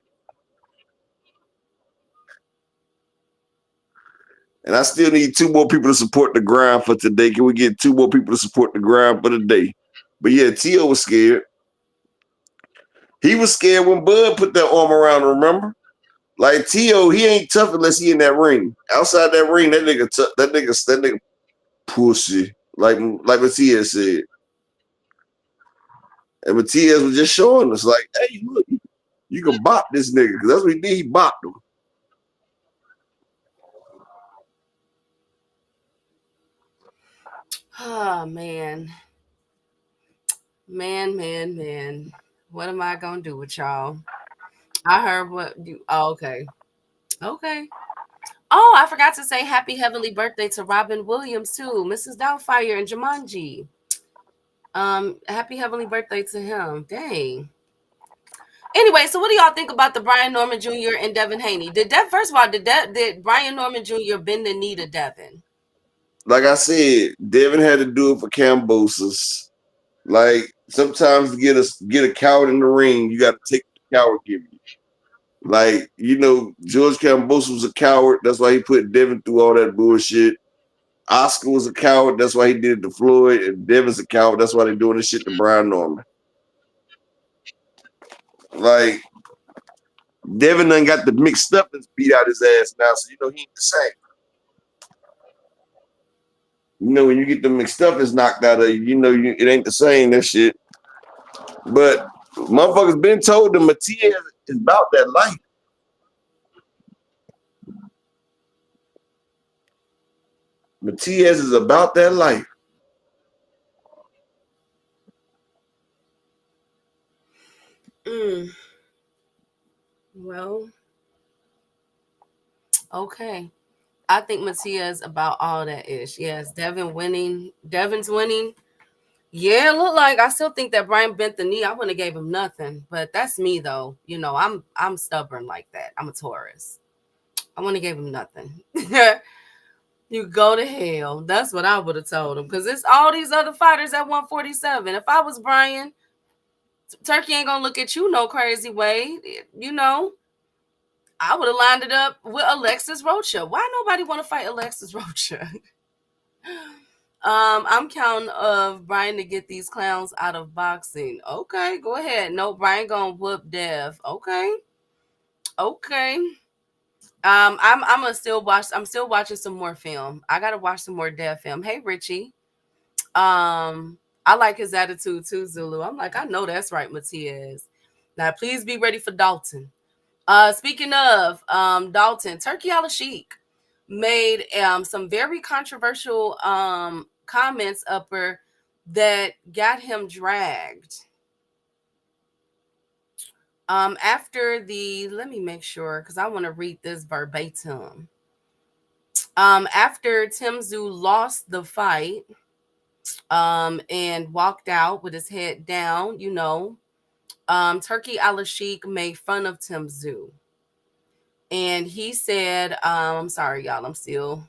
Speaker 2: And I still need 2 more people to support the grind for today. Can we get 2 more people to support the grind for the day? But yeah, Tsyuh was scared. He was scared when Bud put that arm around him, remember? Like Tsyuh, he ain't tough unless he in that ring. Outside that ring, that nigga pussy. Like Matias said. And Matias was just showing us, like, hey, look, you can bop this nigga. Because that's what he did. He bopped him.
Speaker 3: Oh, man. Man. What am I going to do with y'all? I heard what you. Oh, okay. Okay. Oh, I forgot to say happy heavenly birthday to Robin Williams, too. Mrs. Doubtfire and Jumanji. Happy heavenly birthday to him. Dang. Anyway, so what do y'all think about the Brian Norman Jr. and Devin Haney? First of all, did Brian Norman Jr. bend the knee to Devin?
Speaker 2: Like I said, Devin had to do it for Cambosis. Like sometimes to get a coward in the ring, you got to take the coward give you. Like, George Cambosis was a coward. That's why he put Devin through all that bullshit. Oscar was a coward. That's why he did it to Floyd. And Devin's a coward. That's why they're doing this shit to Brian Norman. Like, Devin done got the mixed up and beat out his ass now. So, he ain't the same. When you get the mixed up is knocked out of you, it ain't the same, that shit. But motherfuckers been told that Matias is about that life. Matias is about that life.
Speaker 3: Well, okay. I think Matias about all that ish. Yes, Devin's winning. Yeah, look like I still think that Brian bent the knee. I wouldn't have gave him nothing, but that's me though. I'm stubborn like that. I'm a Taurus. I wouldn't have gave him nothing. You go to hell. That's what I would have told him because it's all these other fighters at 147. If I was Brian, Turkey ain't gonna look at you no crazy way. I would have lined it up with Alexis Rocha. Why nobody want to fight Alexis Rocha? I'm counting of Brian to get these clowns out of boxing. Okay, go ahead. No, Brian gonna whoop Dev. Okay. I'm still watching some more film. I gotta watch some more Dev film. Hey Richie. I like his attitude too, Zulu. I'm like, I know that's right, Matias. Now please be ready for Dalton. Speaking of Dalton, Turkey Al-Sheikh made some very controversial comments upper that got him dragged. Let me make sure because I want to read this verbatim. After Tsyuh lost the fight and walked out with his head down, Turkey Al-Sheikh made fun of Tsyuh. And he said, I'm sorry, y'all, I'm still.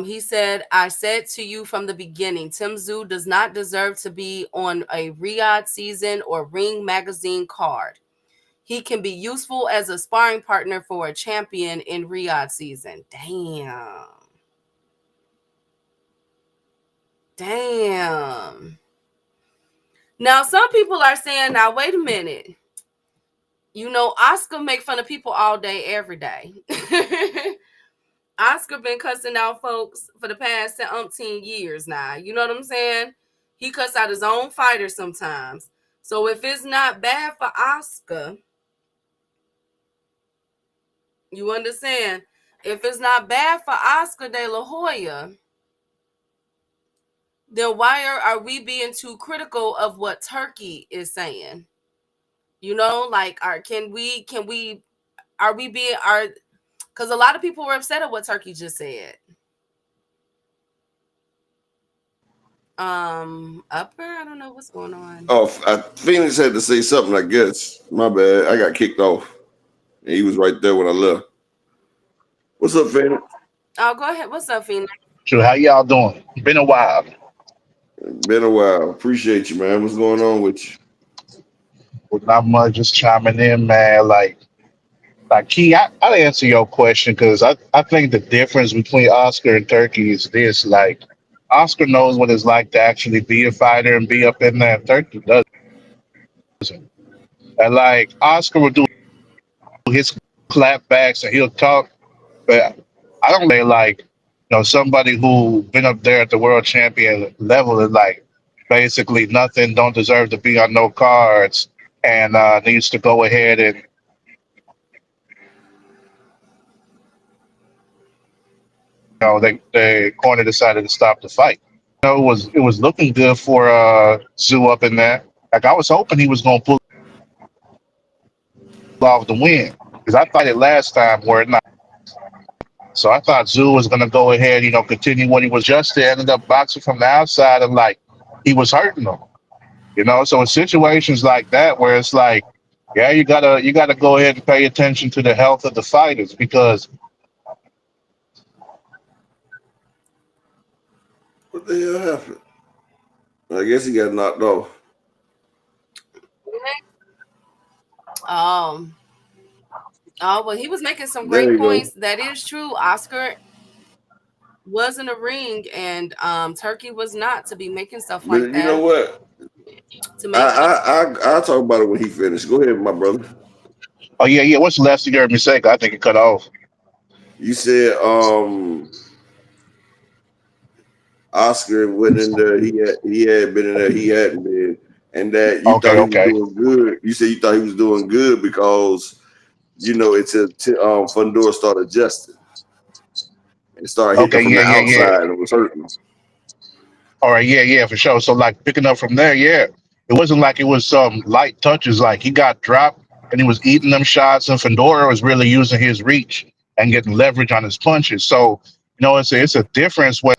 Speaker 3: He said, I said to you from the beginning, Tsyuh does not deserve to be on a Riyadh season or Ring magazine card. He can be useful as a sparring partner for a champion in Riyadh season. Damn. Now, some people are saying, now, wait a minute. Oscar make fun of people all day, every day. Oscar been cussing out folks for the past 10 years now. You know what I'm saying? He cuss out his own fighters sometimes. So if it's not bad for Oscar, you understand? If it's not bad for Oscar De La Hoya, then why are we being too critical of what Turkey is saying? Because a lot of people were upset at what Turkey just said. Upper, I don't know what's going on.
Speaker 2: Oh, Phoenix had to say something, I guess. My bad. I got kicked off. And he was right there when I left. What's up, Phoenix?
Speaker 3: Oh, go ahead. What's up, Phoenix?
Speaker 6: So how y'all doing? Been a while.
Speaker 2: Been a while. Appreciate you, man. What's going on with you?
Speaker 6: Well, not much, just chiming in, man. Like Key, I'll answer your question because I think the difference between Oscar and Turkey is this: like, Oscar knows what it's like to actually be a fighter and be up in there. Turkey doesn't. And like Oscar will do his clapbacks and he'll talk, but I don't like somebody who been up there at the world champion level is like basically nothing, don't deserve to be on no cards, and needs to go ahead and the corner decided to stop the fight. It was looking good for Tsyuh up in there. Like I was hoping he was gonna pull off the win because I thought it last time where it not. So I thought Tsyuh was gonna go ahead, continue what he was just there. Ended up boxing from the outside and like he was hurting him. So in situations like that where it's like, yeah, you gotta go ahead and pay attention to the health of the fighters because
Speaker 2: What the hell happened? I guess he got knocked off.
Speaker 3: Um, oh, well, he was making some
Speaker 2: There
Speaker 3: great
Speaker 2: you go.
Speaker 3: points. That is true. Oscar was in a ring, and Turkey was not to be making stuff
Speaker 2: But
Speaker 3: like
Speaker 2: you know
Speaker 3: that.
Speaker 2: what?
Speaker 3: To make
Speaker 2: I'll talk about it when he finished. Go ahead, my brother.
Speaker 6: oh yeah, what's the last thing you heard me say? I think it cut off.
Speaker 2: You said Oscar went in there. He had been in there. He hadn't been, and that you thought
Speaker 6: Okay,
Speaker 2: he was
Speaker 6: okay.
Speaker 2: doing good. You said you thought he was doing good because Fundora started adjusting and started hitting
Speaker 6: Okay,
Speaker 2: from
Speaker 6: yeah,
Speaker 2: the
Speaker 6: yeah, yeah.
Speaker 2: outside and it was hurting him.
Speaker 6: All right, yeah, for sure. So like picking up from there, yeah. It wasn't like it was some light touches, like he got dropped and he was eating them shots and Fedora was really using his reach and getting leverage on his punches. So, it's a difference when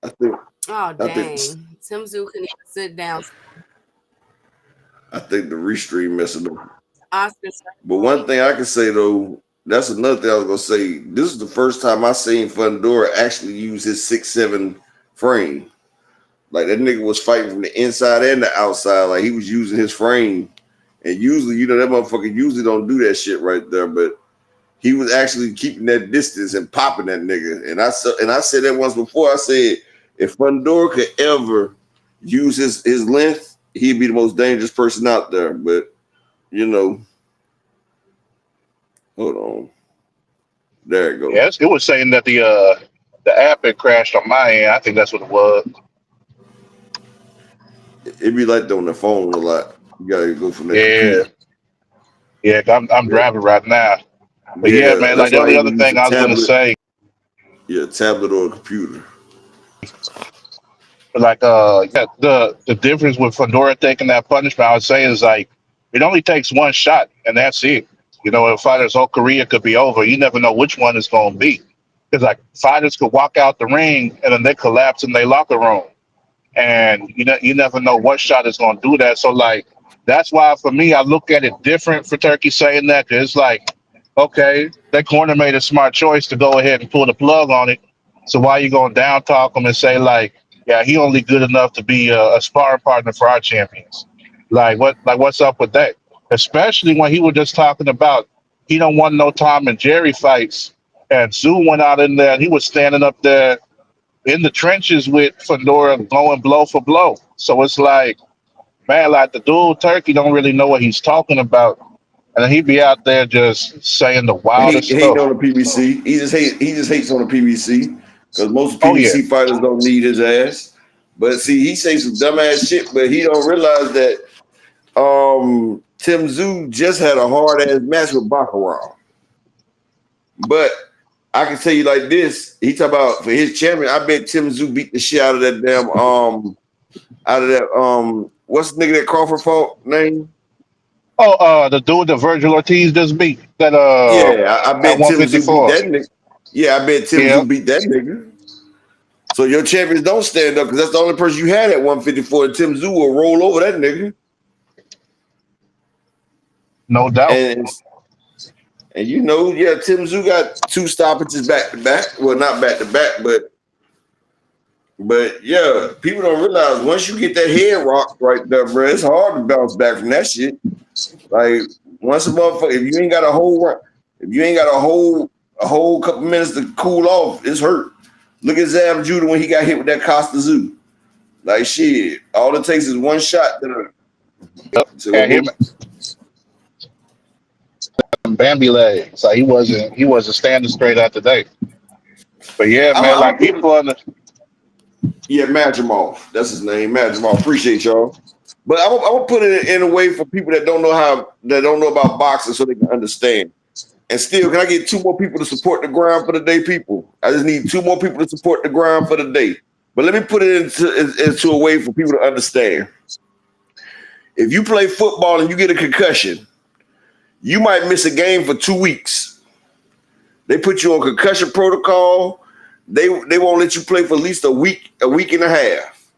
Speaker 2: I think
Speaker 3: oh
Speaker 2: I think
Speaker 3: dang, Tim Tszyu couldn't even sit down.
Speaker 2: I think the restream messing up.
Speaker 3: Oscar,
Speaker 2: But one thing I can say though, that's another thing I was gonna say. This is the first time I seen Fundora actually use his 6'7" frame. Like that nigga was fighting from the inside and the outside. Like he was using his frame. And usually, that motherfucker usually don't do that shit right there. But he was actually keeping that distance and popping that nigga. And I said that once before. I said if Fundora could ever use his length, he'd be the most dangerous person out there. But you know, hold on. There it go.
Speaker 6: yes, it was saying that the app had crashed on my end. I think that's what it was.
Speaker 2: It'd be like that on the phone a lot. You gotta go from that
Speaker 6: Yeah,
Speaker 2: computer.
Speaker 6: yeah. I'm
Speaker 2: Yeah,
Speaker 6: driving right now. But yeah,
Speaker 2: yeah.
Speaker 6: man, like
Speaker 2: That's
Speaker 6: the
Speaker 2: why I
Speaker 6: only
Speaker 2: either
Speaker 6: other
Speaker 2: use
Speaker 6: thing
Speaker 2: a
Speaker 6: I was gonna
Speaker 2: tablet,
Speaker 6: say,
Speaker 2: yeah, tablet or a computer.
Speaker 6: like yeah, the difference with Fedora taking that punishment, I would say, is like it only takes one shot and that's it. A fighter's whole career could be over. You never know which one it's gonna be. Because like fighters could walk out the ring and then they collapse in their locker room. And you never know what shot is gonna do that. So like that's why for me I look at it different for Turkey saying that, 'cause it's like, okay, that corner made a smart choice to go ahead and pull the plug on it. So why you gonna down talk him and say like, yeah, he only good enough to be a sparring partner for our champions? What's up with that? Especially when he was just talking about he don't want no Tom and Jerry fights, and Zoo went out in there and he was standing up there in the trenches with Fedora going blow for blow. So it's like, man, like the dude Turkey don't really know what he's talking about, and then he be out there just saying the
Speaker 2: He
Speaker 6: wildest
Speaker 2: hating
Speaker 6: stuff.
Speaker 2: on the PBC. He just hates on the PBC because most
Speaker 6: Oh yeah,
Speaker 2: PBC fighters don't need his ass. But see, he say some dumbass shit, but he don't realize that Tim Tszyu just had a hard ass match with Baccarat. But I can tell you like this: he talk about for his champion. I bet Tim Tszyu beat the shit out of that damn what's the nigga that Crawford fought name?
Speaker 6: oh the dude that Virgil Ortiz just beat that
Speaker 2: Yeah, I
Speaker 6: at
Speaker 2: bet Tim Tszyu beat
Speaker 6: 154.
Speaker 2: that nigga. Yeah, I bet Tim
Speaker 6: Yeah,
Speaker 2: Tszyu beat that nigga. So your champions don't stand up because that's the only person you had at 154. Tim Tszyu will roll over that nigga.
Speaker 6: no doubt.
Speaker 2: And And Tim Tszyu got 2 stoppages back to back. Well, not back to back, but yeah, people don't realize once you get that head rock right there, bro, it's hard to bounce back from that shit. Like once a motherfucker, if you ain't got a whole couple minutes to cool off, it's hurt. Look at Zab Judah when he got hit with that Costa Zoo. Like shit, all it takes is one shot.
Speaker 6: And him Bambi legs. Like he wasn't standing straight out today. But yeah, man, like people on the
Speaker 2: Madrimal. That's his name, Madrimal. Appreciate y'all. But I'm gonna put it in a way for people that don't know about boxing so they can understand. And still, can I get 2 more people to support the grind for the day, people? I just need 2 more people to support the grind for the day. But let me put it into a way for people to understand. If you play football and you get a concussion, you might miss a game for 2 weeks. They put you on concussion protocol. They won't let you play for at least a week and a half.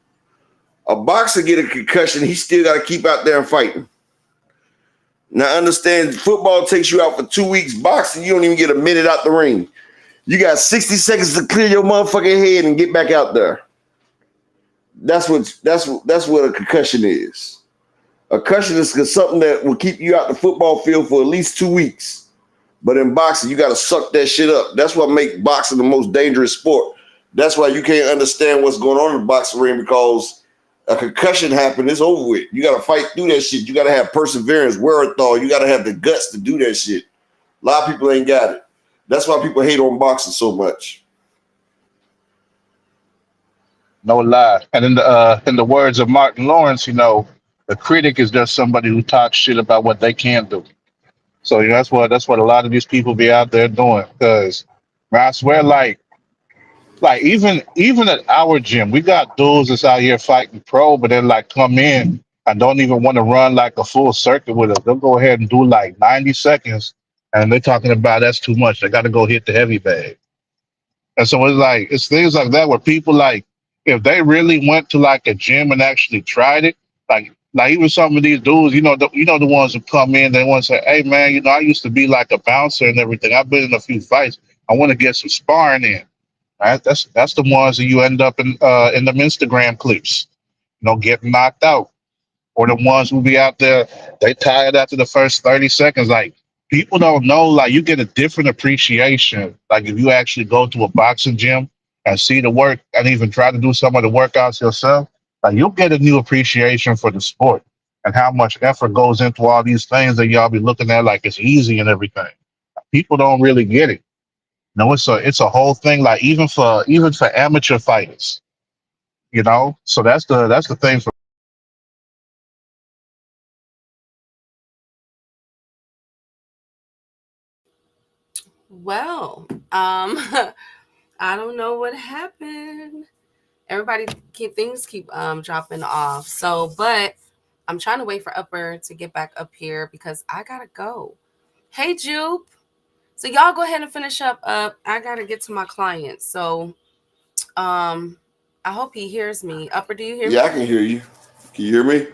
Speaker 2: A boxer get a concussion, he still got to keep out there and fighting. Now understand, football takes you out for 2 weeks. Boxing, you don't even get a minute out the ring. You got 60 seconds to clear your motherfucking head and get back out there. That's what a concussion is. A concussion is something that will keep you out the football field for at least 2 weeks. But in boxing, you got to suck that shit up. That's what makes boxing the most dangerous sport. That's why you can't understand what's going on in the boxing ring, because a concussion happened, it's over with. You got to fight through that shit. You got to have perseverance, wherewithal. You got to have the guts to do that shit. A lot of people ain't got it. That's why people hate on boxing so much.
Speaker 6: No lie. And in the words of Martin Lawrence, a critic is just somebody who talks shit about what they can't do. So that's what a lot of these people be out there doing. Because I swear, like even at our gym, we got dudes that's out here fighting pro, but then like come in and don't even want to run like a full circuit with us. They'll go ahead and do like 90 seconds, and they're talking about that's too much. They got to go hit the heavy bag. And so it's things like that where people like, if they really went to like a gym and actually tried it, like even some of these dudes, the ones who come in, they want to say, hey man, I used to be like a bouncer and everything. I've been in a few fights. I want to get some sparring in. Right? That's the ones that you end up in them Instagram clips, getting knocked out. Or the ones who be out there, they tired after the first 30 seconds. Like people don't know, like you get a different appreciation. Like if you actually go to a boxing gym and see the work and even try to do some of the workouts yourself, like you'll get a new appreciation for the sport and how much effort goes into all these things that y'all be looking at like it's easy and everything. People don't really get it. It's a whole thing. Like even for amateur fighters, So that's the thing for.
Speaker 3: Well, I don't know what happened. Everybody things keep dropping off. So, but I'm trying to wait for Upper to get back up here because I gotta go. Hey, Jupe. So y'all go ahead and finish up. I gotta get to my client. So, I hope he hears me. Upper, do you hear me?
Speaker 2: Yeah, I can hear you. Can you hear me?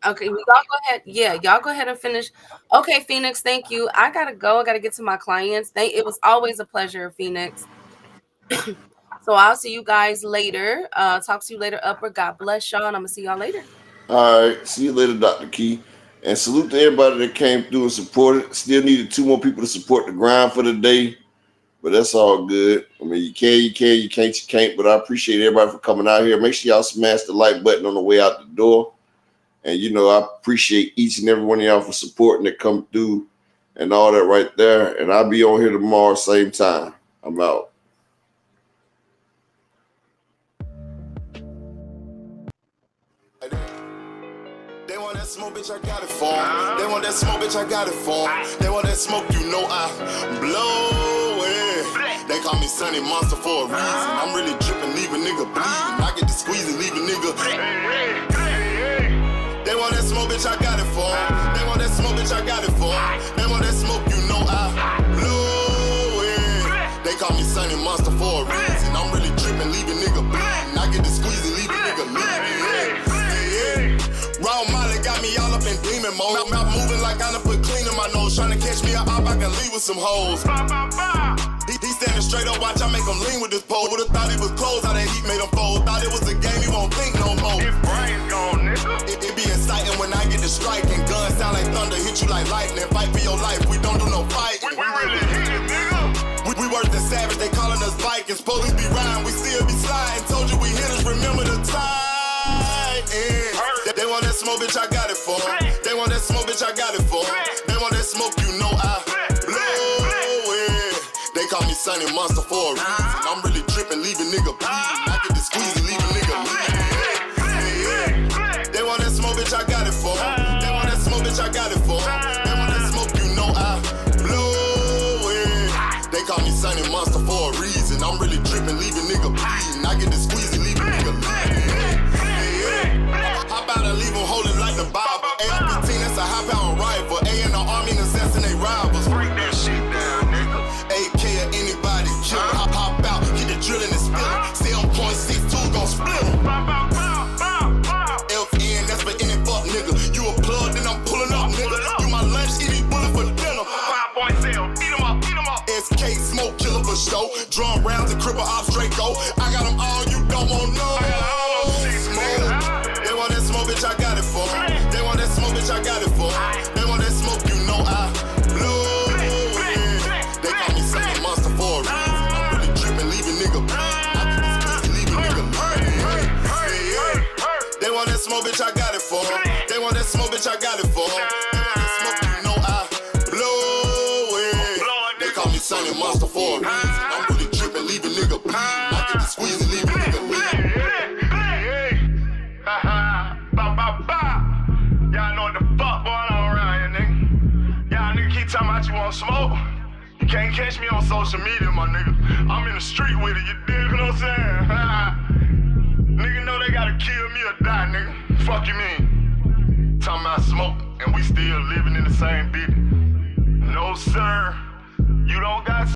Speaker 3: Okay, y'all go ahead. Yeah, y'all go ahead and finish. Okay, Phoenix, thank you. I gotta go. I gotta get to my clients. It was always a pleasure, Phoenix. So I'll see you guys later. Talk to you later, Upper. God bless y'all, and I'm gonna see y'all later.
Speaker 2: All right. See you later, Dr. Key. And salute to everybody that came through and supported. Still needed 2 more people to support the grind for the day. But that's all good. I mean, you can, you can't, you can't. But I appreciate everybody for coming out here. Make sure y'all smash the like button on the way out the door. And, I appreciate each and every one of y'all for supporting that come through and all that right there. And I'll be on here tomorrow, same time. I'm out.
Speaker 1: They want that smoke, bitch, I got it for 'em. They want that smoke, bitch, I got it for 'em. They want that smoke, I blow it. They call me Sunny Monster for a reason. I'm really dripping, leave a nigga bleeding. I get to squeeze and leave a nigga. They want that smoke, bitch, I got it for 'em. They want that smoke, bitch, I got it for 'em. They want that smoke, I blow it. They call me Sunny Monster for a reason. I'm really dripping, leave a nigga bleeding. I get to squeeze and leave a nigga leaving. Raw Molly got me all up in demon mode. Mouth moving like I done put clean in my nose. hoes. Tryna catch me a op, I can leave with some hoes. He standing straight up, watch I make him lean with this pole. Would've thought he was closed, how that heat made him fold. Thought it was a game, he won't think no more. His brain's gone, nigga. It be exciting when I get to striking. Guns sound like thunder, hit you like lightning. Fight for your life, we don't do no fighting. We really hit it, nigga. We worse than savage, they calling us Vikings. Police be riding, we still be sliding. Told you we hitters, remember the time. They want that smoke, bitch, I got it for 'em. They want that smoke, bitch, I got it for 'em. They want that smoke, you know I blow it. They call me Sunny Monster for a reason. I'm really tripping, leaving nigga bleeding. I get the squeeze and leaving nigga bleeding. They want that smoke, bitch, I got it for 'em. They want that smoke, bitch, I got it for 'em. They want that smoke, you know I blow it. They call me Sunny Monster for a reason. I'm really tripping, leaving nigga bleeding. I get the squeeze and leaving nigga bleeding. Hop out and leave them holding like the Bible. AR-15, that's a high-power rifle. A in the army and assassinate rivals. Break that shit down, nigga. AK or anybody kill. Hop out, get the drilling and spilling. 7.62 gon' split 'em. FN, that's for any fuck nigga. You a plug, then I'm pulling up, nigga. You my lunch, eat these bullets for dinner. 5.0, eat 'em up, eat 'em up. SK, smoke killer for show. Drum rounds and cripple ops Draco. I got 'em all, you don't want no. They want that smoke, bitch, I got it for 'em. They want that smoke, bitch, I got it for 'em. They want that smoke, you know I blow it. They call me Sunny Monster for a reason. I'm really tripping, leaving nigga bleeding. I get this pussy, leaving nigga bleeding. They want that smoke, bitch, I got it for 'em. They want that smoke, bitch, I got it for 'em. They want that smoke, you know I blow it. They call me Sunny Monster for a reason. I'm really tripping, leaving nigga bleeding. I get the squeeze and leaving nigga bleeding. Y'all know what the fuck going on around here, nigga. Y'all nigga keep talking about you want smoke. You can't catch me on social media, my nigga. I'm in the street with it, you dig what I'm saying? Nigga know they gotta kill me or die, nigga. Fuck you mean? Talking about smoke and we still living in the same bitch. No sir, you don't got